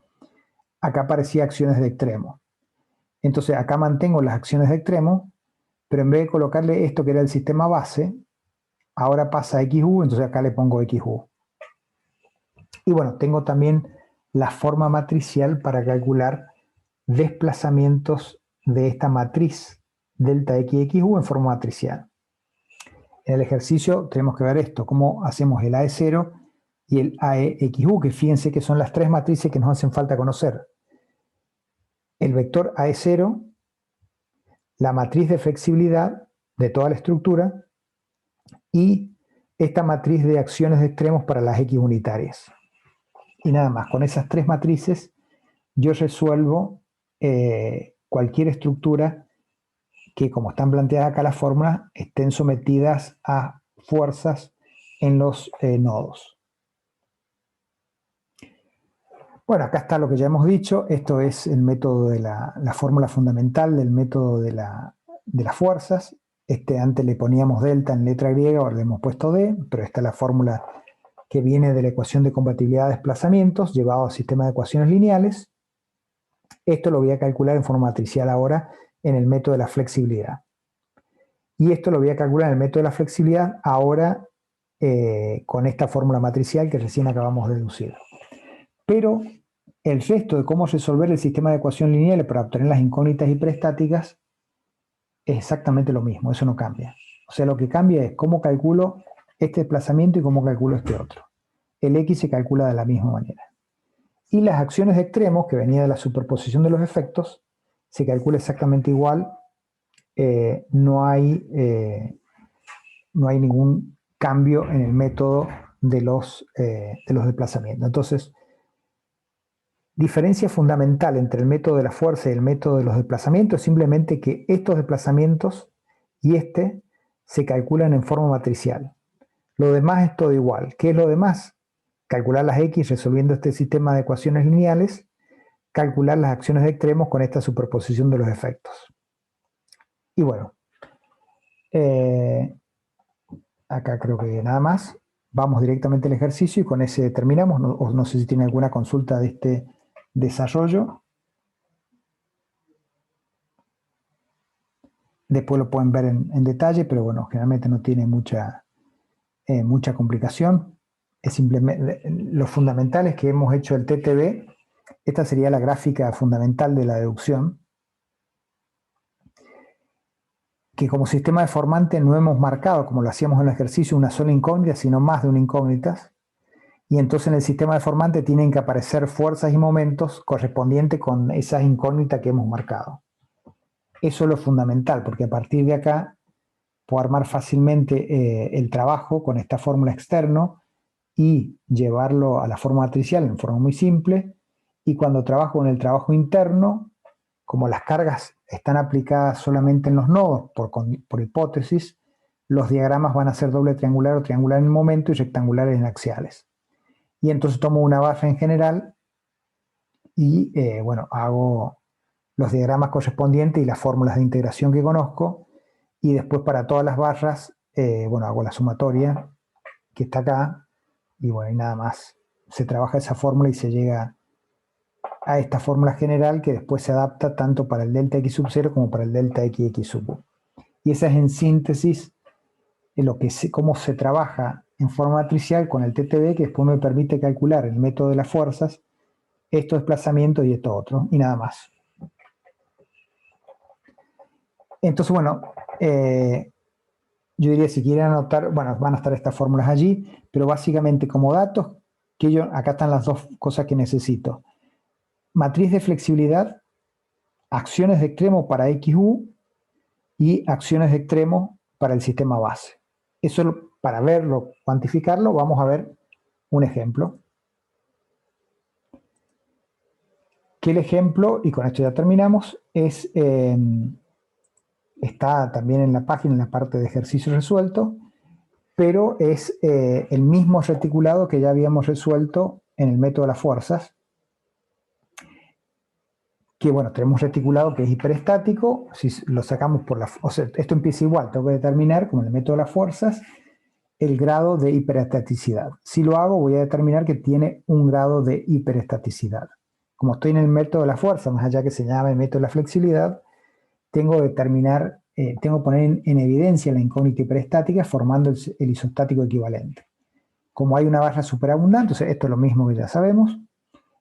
acá aparecía acciones de extremo. Entonces, acá mantengo las acciones de extremo, pero en vez de colocarle esto que era el sistema base, ahora pasa a XU, entonces acá le pongo XU. Y bueno, tengo también la forma matricial para calcular desplazamientos de esta matriz delta XXU en forma matricial. En el ejercicio tenemos que ver esto, cómo hacemos el AE0 y el AEXU, que fíjense que son las tres matrices que nos hacen falta conocer. El vector AE0, la matriz de flexibilidad de toda la estructura y esta matriz de acciones de extremos para las X unitarias. Y nada más, con esas tres matrices yo resuelvo cualquier estructura que, como están planteadas acá las fórmulas, estén sometidas a fuerzas en los nodos. Bueno, acá está lo que ya hemos dicho. Esto es el método de la fórmula fundamental del método de las fuerzas. Antes le poníamos delta en letra griega, ahora le hemos puesto D, pero esta es la fórmula que viene de la ecuación de compatibilidad de desplazamientos llevado al sistema de ecuaciones lineales. Esto lo voy a calcular en forma matricial ahora en el método de la flexibilidad. Y esto lo voy a calcular en el método de la flexibilidad ahora con esta fórmula matricial que recién acabamos de deducir. Pero el resto de cómo resolver el sistema de ecuaciones lineales para obtener las incógnitas hiperestáticas es exactamente lo mismo, eso no cambia. O sea, lo que cambia es cómo calculo este desplazamiento y cómo calculo este otro. El X se calcula de la misma manera. Y las acciones de extremos, que venía de la superposición de los efectos, se calcula exactamente igual. No hay ningún cambio en el método de los desplazamientos. Entonces, diferencia fundamental entre el método de la fuerza y el método de los desplazamientos es simplemente que estos desplazamientos y se calculan en forma matricial. Lo demás es todo igual. ¿Qué es lo demás? Calcular las X resolviendo este sistema de ecuaciones lineales, calcular las acciones de extremos con esta superposición de los efectos. Y bueno, acá creo que nada más. Vamos directamente al ejercicio y con ese terminamos. No sé si tiene alguna consulta de este desarrollo. Después lo pueden ver en detalle, pero bueno, generalmente no tiene mucha complicación. Es simplemente, lo fundamental es que hemos hecho el TTB. Esta sería la gráfica fundamental de la deducción, que como sistema deformante no hemos marcado, como lo hacíamos en el ejercicio, una sola incógnita, sino más de una incógnita. Y entonces en el sistema deformante tienen que aparecer fuerzas y momentos correspondientes con esas incógnitas que hemos marcado. Eso es lo fundamental, porque a partir de acá puedo armar fácilmente el trabajo con esta fórmula externo y llevarlo a la forma matricial en forma muy simple. Y cuando trabajo en el trabajo interno, como las cargas están aplicadas solamente en los nodos por hipótesis, los diagramas van a ser doble triangular o triangular en el momento y rectangulares en axiales. Y entonces tomo una barra en general y bueno, hago los diagramas correspondientes y las fórmulas de integración que conozco, y después para todas las barras, bueno, hago la sumatoria que está acá, y bueno, y nada más. Se trabaja esa fórmula y se llega a esta fórmula general que después se adapta tanto para el delta x sub 0 como para el delta x sub 1. Y esa es en síntesis cómo se trabaja en forma matricial con el TTB, que después me permite calcular el método de las fuerzas, estos desplazamientos y esto otro, y nada más. Entonces, bueno, yo diría, si quieren anotar, bueno, van a estar estas fórmulas allí, pero básicamente como datos, acá están las dos cosas que necesito. Matriz de flexibilidad, acciones de extremo para XU y acciones de extremo para el sistema base. Eso, para verlo, cuantificarlo, vamos a ver un ejemplo. Que el ejemplo, y con esto ya terminamos, es... está también en la página, en la parte de ejercicio resuelto, pero es el mismo reticulado que ya habíamos resuelto en el método de las fuerzas, que bueno, tenemos un reticulado que es hiperestático. Si lo sacamos por la... O sea, esto empieza igual, tengo que determinar, como en el método de las fuerzas, el grado de hiperestaticidad. Si lo hago, voy a determinar que tiene un grado de hiperestaticidad. Como estoy en el método de la fuerza, más allá que se llame el método de la flexibilidad, tengo que determinar, tengo que poner en evidencia la incógnita hiperestática formando el isostático equivalente. Como hay una barra superabundante, o sea, esto es lo mismo que ya sabemos,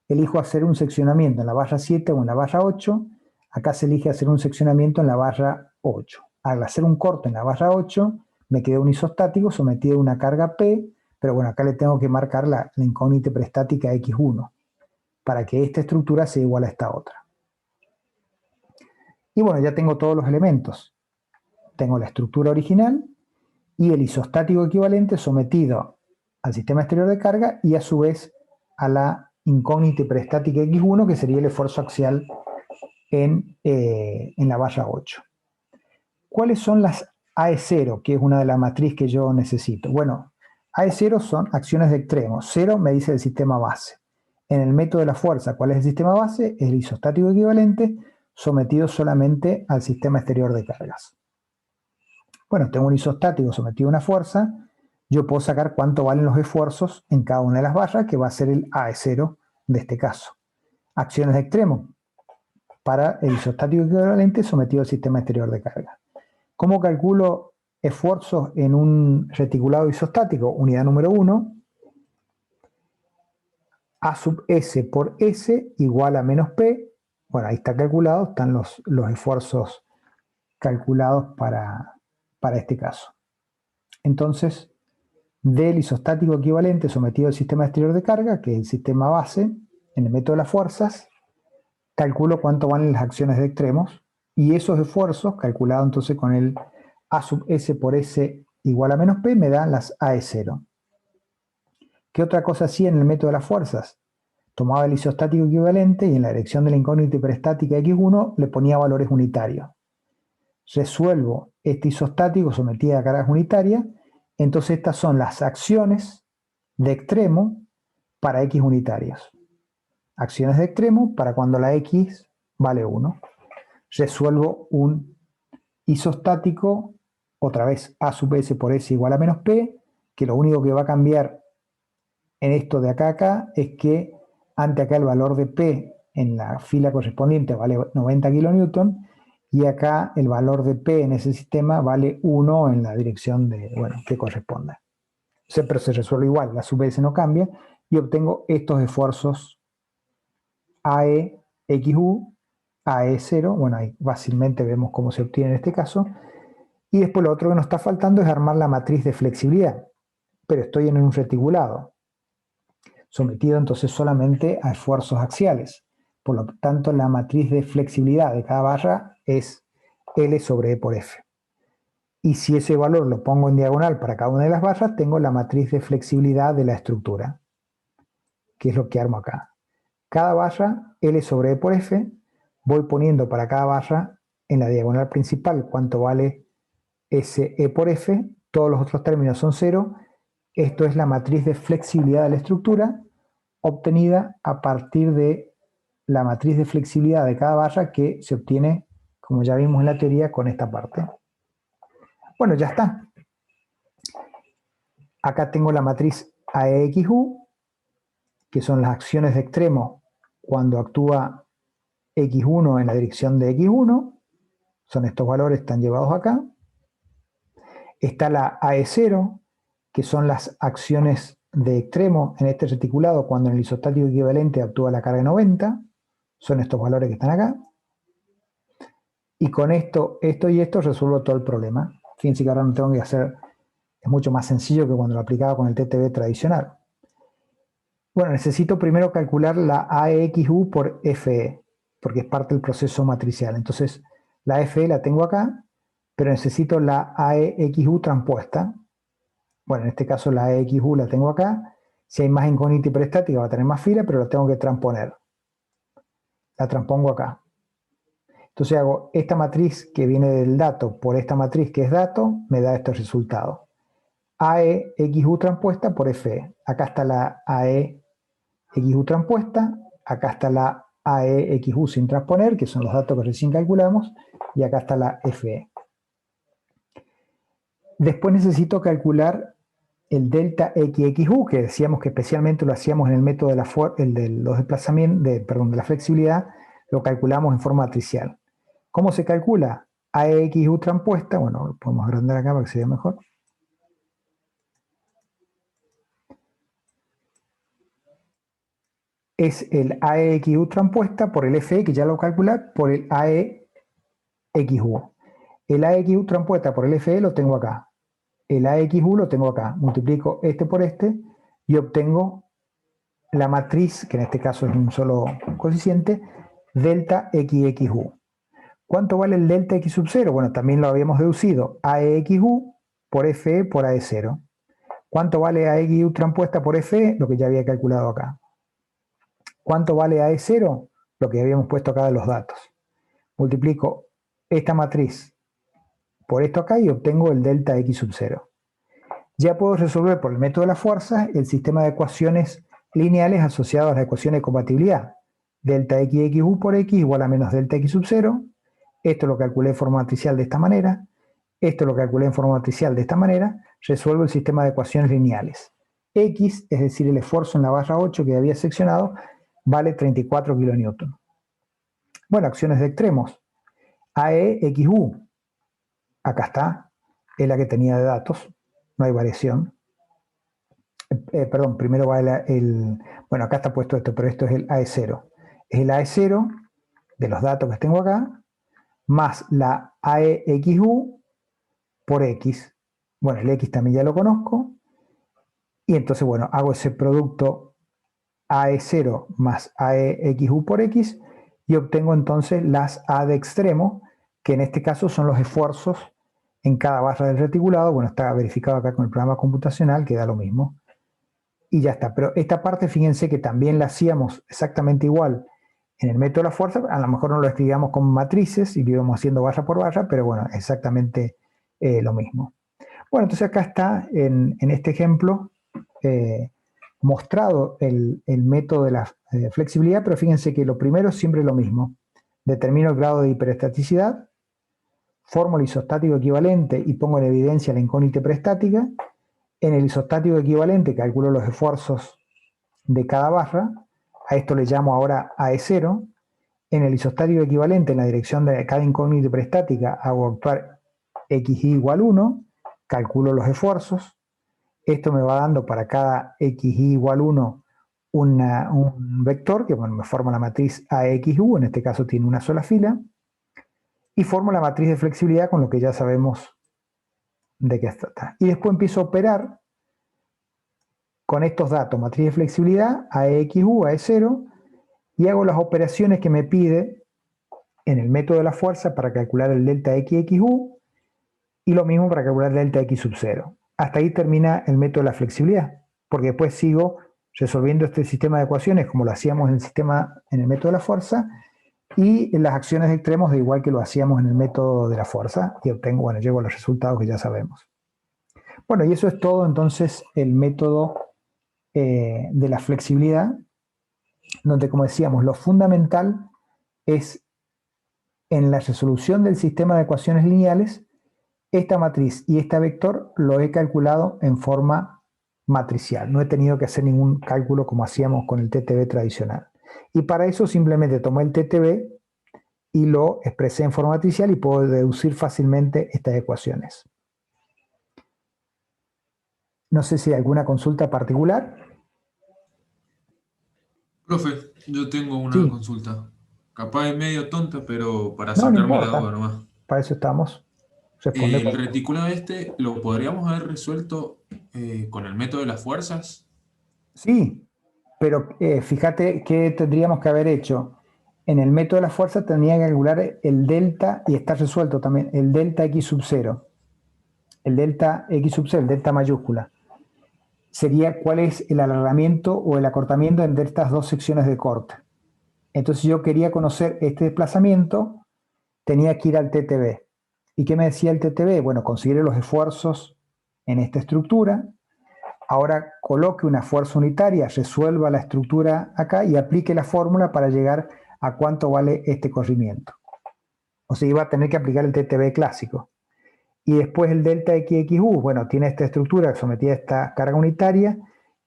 elijo hacer un seccionamiento en la barra 7 o en la barra 8. Acá se elige hacer un seccionamiento en la barra 8. Al hacer un corte en la barra 8, me queda un isostático sometido a una carga P, pero bueno, acá le tengo que marcar la incógnita hiperestática X1 para que esta estructura sea igual a esta otra. Y bueno, ya tengo todos los elementos. Tengo la estructura original y el isostático equivalente sometido al sistema exterior de carga y a su vez a la incógnita hiperestática X1, que sería el esfuerzo axial en la barra 8. ¿Cuáles son las AE0, que es una de las matrices que yo necesito? Bueno, AE0 son acciones de extremo. 0 me dice el sistema base. En el método de la fuerza, ¿cuál es el sistema base? Es el isostático equivalente sometido solamente al sistema exterior de cargas. Bueno, tengo un isostático sometido a una fuerza, yo puedo sacar cuánto valen los esfuerzos en cada una de las barras, que va a ser el AE0 de este caso. Acciones de extremo para el isostático equivalente sometido al sistema exterior de carga. ¿Cómo calculo esfuerzos en un reticulado isostático? Unidad número 1, A sub S por S igual a menos P. Bueno, ahí está calculado, están los esfuerzos calculados para este caso. Entonces, del isostático equivalente sometido al sistema exterior de carga, que es el sistema base, en el método de las fuerzas, calculo cuánto valen las acciones de extremos, y esos esfuerzos, calculados entonces con el A sub S por S igual a menos P, me dan las AE0. ¿Qué otra cosa hacía en el método de las fuerzas? Tomaba el isostático equivalente y en la dirección de la incógnita hiperestática X1 le ponía valores unitarios. Resuelvo este isostático sometido a cargas unitarias, entonces estas son las acciones de extremo para X unitarias. Acciones de extremo para cuando la X vale 1. Resuelvo un isostático, otra vez A sub S por S igual a menos P, que lo único que va a cambiar en esto de acá a acá es que ante acá el valor de P en la fila correspondiente vale 90 kN y acá el valor de P en ese sistema vale 1 en la dirección de, bueno, que corresponda. O sea, pero se resuelve igual, la sub S no cambia, y obtengo estos esfuerzos AE, XU, AE0, bueno, ahí fácilmente vemos cómo se obtiene en este caso, y después lo otro que nos está faltando es armar la matriz de flexibilidad, pero estoy en un reticulado, sometido entonces solamente a esfuerzos axiales. Por lo tanto, la matriz de flexibilidad de cada barra es L sobre E por F. Y si ese valor lo pongo en diagonal para cada una de las barras, tengo la matriz de flexibilidad de la estructura, que es lo que armo acá. Cada barra, L sobre E por F, voy poniendo para cada barra en la diagonal principal cuánto vale ese E por F, todos los otros términos son 0. Esto es la matriz de flexibilidad de la estructura, obtenida a partir de la matriz de flexibilidad de cada barra que se obtiene, como ya vimos en la teoría, con esta parte. Bueno, ya está. Acá tengo la matriz AEXU, que son las acciones de extremo cuando actúa X1 en la dirección de X1. Son estos valores que están llevados acá. Está la AE0, que son las acciones de extremo en este reticulado cuando en el isostático equivalente actúa la carga de 90. Son estos valores que están acá. Y con esto y esto resuelvo todo el problema. Fíjense que ahora no tengo que hacer, es mucho más sencillo que cuando lo aplicaba con el TTB tradicional. Bueno, necesito primero calcular la AEXU por FE, porque es parte del proceso matricial. Entonces, la FE la tengo acá, pero necesito la AEXU transpuesta. Bueno, en este caso la AEXU la tengo acá. Si hay más incógnita hiperestática va a tener más fila, pero la tengo que transponer. La transpongo acá. Entonces hago esta matriz que viene del dato por esta matriz que es dato, me da este resultado. AEXU transpuesta por FE. Acá está la AEXU transpuesta, acá está la AEXU sin transponer, que son los datos que recién calculamos, y acá está la FE. Después necesito calcular el delta XXU, que decíamos que especialmente lo hacíamos en el método de los desplazamientos, de la flexibilidad, lo calculamos en forma matricial. ¿Cómo se calcula? AEXU transpuesta, bueno, lo podemos agrandar acá para que se vea mejor. Es el AEXU transpuesta por el FE, que ya lo calculé, por el AEXU. El AEXU transpuesta por el FE lo tengo acá. El AEXU lo tengo acá. Multiplico este por este y obtengo la matriz, que en este caso es un solo coeficiente, delta XXU. ¿Cuánto vale el delta X sub 0? Bueno, también lo habíamos deducido. AEXU por FE por AE0. ¿Cuánto vale AEXU transpuesta por FE? Lo que ya había calculado acá. ¿Cuánto vale AE0? Lo que habíamos puesto acá de los datos. Multiplico esta matriz por esto acá y obtengo el delta X sub 0. Ya puedo resolver por el método de la fuerza el sistema de ecuaciones lineales asociados a la ecuación de compatibilidad. Delta XXU por X igual a menos delta X sub 0. Esto lo calculé en forma matricial de esta manera. Esto lo calculé en forma matricial de esta manera. Resuelvo el sistema de ecuaciones lineales. X, es decir, el esfuerzo en la barra 8 que había seccionado, vale 34 kN. Bueno, acciones de extremos. AEXU. Acá está. Es la que tenía de datos. No hay variación. Perdón, primero va bueno, acá está puesto esto, pero esto es el AE0. Es el AE0 de los datos que tengo acá, más la AEXU por X. Bueno, el X también ya lo conozco. Y entonces, bueno, hago ese producto AE0 más AEXU por X y obtengo entonces las A de extremo, que en este caso son los esfuerzos en cada barra del reticulado. Bueno, está verificado acá con el programa computacional, que da lo mismo. Y ya está. Pero esta parte, fíjense que también la hacíamos exactamente igual en el método de la fuerza. A lo mejor no lo escribíamos con matrices y lo íbamos haciendo barra por barra, pero bueno, exactamente lo mismo. Bueno, entonces acá está en este ejemplo mostrado el método de la flexibilidad, pero fíjense que lo primero es siempre lo mismo. Determino el grado de hiperestaticidad, formo el isostático equivalente y pongo en evidencia la incógnita hiperestática. En el isostático equivalente calculo los esfuerzos de cada barra. A esto le llamo ahora AE0. En el isostadio equivalente, en la dirección de cada incógnita hiperestática, hago actuar xy igual 1, calculo los esfuerzos. Esto me va dando para cada xy igual 1 un vector, que bueno, me forma la matriz AXU, en este caso tiene una sola fila, y formo la matriz de flexibilidad con lo que ya sabemos de qué trata. Y después empiezo a operar con estos datos, matriz de flexibilidad, AXU, AE0, y hago las operaciones que me pide en el método de la fuerza para calcular el delta XXU, y lo mismo para calcular el delta X sub 0. Hasta ahí termina el método de la flexibilidad, porque después sigo resolviendo este sistema de ecuaciones como lo hacíamos en el método de la fuerza, y en las acciones de extremos de igual que lo hacíamos en el método de la fuerza, y obtengo, bueno, llego a los resultados que ya sabemos. Bueno, y eso es todo entonces el método de la flexibilidad, donde, como decíamos, lo fundamental es en la resolución del sistema de ecuaciones lineales, esta matriz y este vector lo he calculado en forma matricial. No he tenido que hacer ningún cálculo como hacíamos con el TTB tradicional. Y para eso simplemente tomé el TTB y lo expresé en forma matricial y puedo deducir fácilmente estas ecuaciones. No sé si hay alguna consulta particular. Profe, yo tengo una Sí. consulta. Capaz es medio tonta, pero para No, no sacarme la importa. duda nomás. Para eso estamos. Responder El reticulado este lo podríamos haber resuelto con el método de las fuerzas. Sí, pero fíjate que tendríamos que haber hecho. En el método de la fuerza tendría que calcular el delta, y está resuelto también, el delta X sub 0. El delta X sub 0, el delta mayúscula. Sería cuál es el alargamiento o el acortamiento entre estas dos secciones de corte. Entonces yo quería conocer este desplazamiento, tenía que ir al TTB. ¿Y qué me decía el TTB? Bueno, considere los esfuerzos en esta estructura. Ahora coloque una fuerza unitaria, resuelva la estructura acá y aplique la fórmula para llegar a cuánto vale este corrimiento. O sea, iba a tener que aplicar el TTB clásico. Y después el delta XXU, bueno, tiene esta estructura sometida a esta carga unitaria,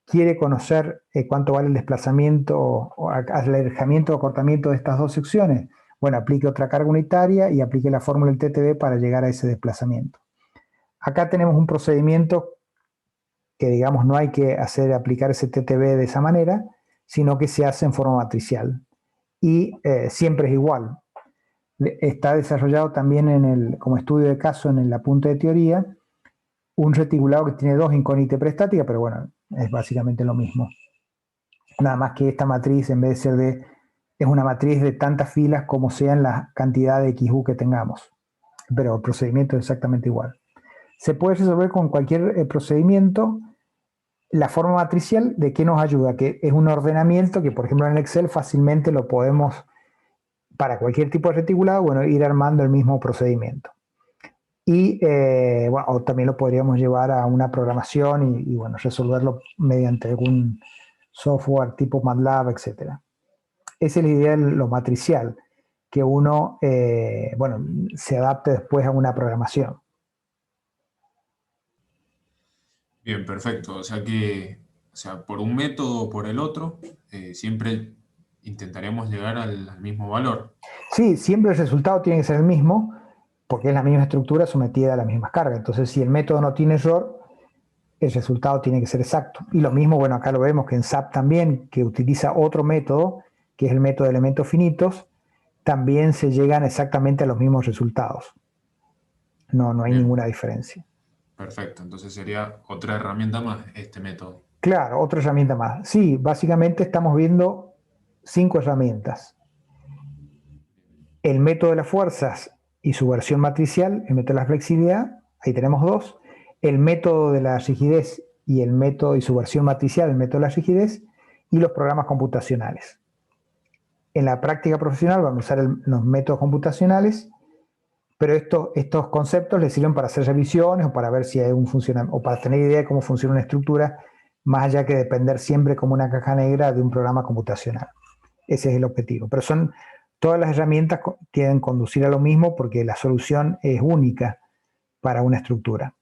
quiere conocer cuánto vale el desplazamiento o alejamiento o acortamiento de estas dos secciones. Bueno, aplique otra carga unitaria y aplique la fórmula del TTB para llegar a ese desplazamiento. Acá tenemos un procedimiento que, digamos, no hay que aplicar ese TTB de esa manera, sino que se hace en forma matricial. Y siempre es igual. Está desarrollado también como estudio de caso en el apunte de teoría, un reticulado que tiene dos incógnitas prestáticas, pero bueno, es básicamente lo mismo. Nada más que esta matriz, en vez de ser es una matriz de tantas filas como sean la cantidad de XU que tengamos. Pero el procedimiento es exactamente igual. Se puede resolver con cualquier procedimiento. La forma matricial, ¿de qué nos ayuda? Que es un ordenamiento que, por ejemplo, en el Excel fácilmente lo podemos, para cualquier tipo de reticulado, bueno, ir armando el mismo procedimiento. Y bueno, o también lo podríamos llevar a una programación y bueno, resolverlo mediante algún software tipo MATLAB, etc. Esa es la idea de lo matricial, que uno bueno, se adapte después a una programación. Bien, perfecto. O sea que, por un método o por el otro, siempre intentaremos llegar al mismo valor. Sí, siempre el resultado tiene que ser el mismo, porque es la misma estructura sometida a las mismas cargas. Entonces, si el método no tiene error, el resultado tiene que ser exacto. Y lo mismo, bueno, acá lo vemos que en SAP también, que utiliza otro método, que es el método de elementos finitos, también se llegan exactamente a los mismos resultados. No hay Bien. ninguna diferencia. Perfecto, entonces sería otra herramienta más este método. Claro, otra herramienta más. Sí, básicamente estamos viendo 5 herramientas. El método de las fuerzas y su versión matricial, el método de la flexibilidad, ahí tenemos 2. El método de la rigidez y el método y su versión matricial, el método de la rigidez, y los programas computacionales. En la práctica profesional vamos a usar los métodos computacionales, pero estos conceptos les sirven para hacer revisiones o para ver si hay un funcionamiento, o para tener idea de cómo funciona una estructura, más allá que depender siempre como una caja negra de un programa computacional. Ese es el objetivo. Pero todas las herramientas quieren conducir a lo mismo porque la solución es única para una estructura.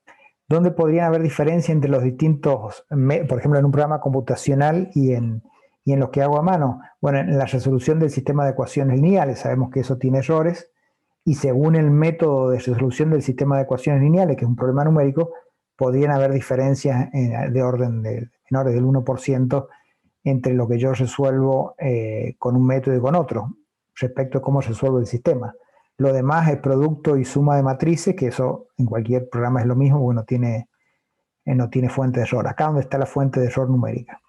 ¿Dónde podrían haber diferencia entre los distintos, por ejemplo, en un programa computacional y Y en los que hago a mano, bueno, en la resolución del sistema de ecuaciones lineales, sabemos que eso tiene errores, y según el método de resolución del sistema de ecuaciones lineales, que es un problema numérico, podrían haber diferencias en orden del 1% entre lo que yo resuelvo con un método y con otro, respecto a cómo resuelvo el sistema. Lo demás es producto y suma de matrices, que eso en cualquier programa es lo mismo, porque no tiene fuente de error. Acá donde está la fuente de error numérica.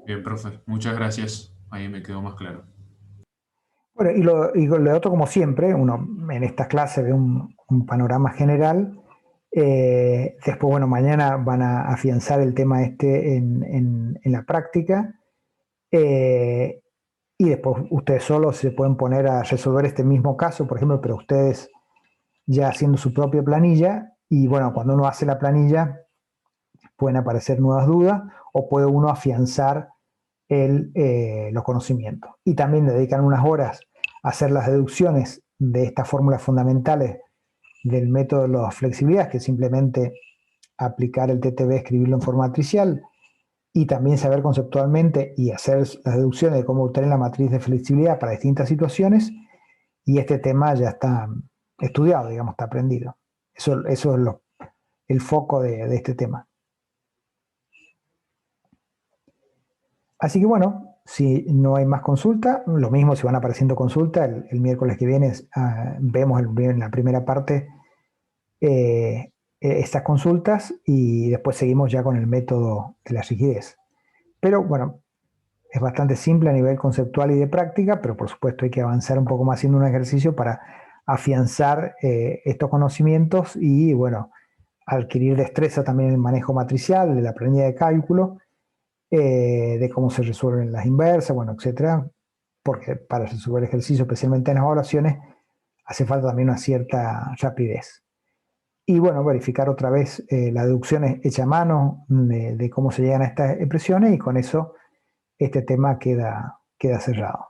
Bien, profe, muchas gracias. Ahí me quedó más claro. Bueno, y lo otro, como siempre, uno en estas clases ve un panorama general. Después, bueno, mañana van a afianzar el tema este en la práctica. Y después ustedes solos se pueden poner a resolver este mismo caso, por ejemplo, pero ustedes ya haciendo su propia planilla. Y bueno, cuando uno hace la planilla, pueden aparecer nuevas dudas o puede uno afianzar los conocimientos. Y también dedican unas horas a hacer las deducciones de estas fórmulas fundamentales del método de las flexibilidades, que es simplemente aplicar el TTB, escribirlo en forma matricial, y también saber conceptualmente y hacer las deducciones de cómo obtener la matriz de flexibilidad para distintas situaciones. Y este tema ya está estudiado, digamos, está aprendido. Eso es el foco de este tema. Así que bueno, si no hay más consulta, lo mismo si van apareciendo consultas, el miércoles que viene vemos en la primera parte estas consultas y después seguimos ya con el método de la rigidez. Pero bueno, es bastante simple a nivel conceptual y de práctica, pero por supuesto hay que avanzar un poco más haciendo un ejercicio para afianzar estos conocimientos y bueno, adquirir destreza también en el manejo matricial, de la planilla de cálculo, de cómo se resuelven las inversas, bueno, etcétera, porque para resolver ejercicios, especialmente en las evaluaciones, hace falta también una cierta rapidez. Y bueno, verificar otra vez las deducciones hechas a mano de cómo se llegan a estas expresiones y con eso este tema queda cerrado.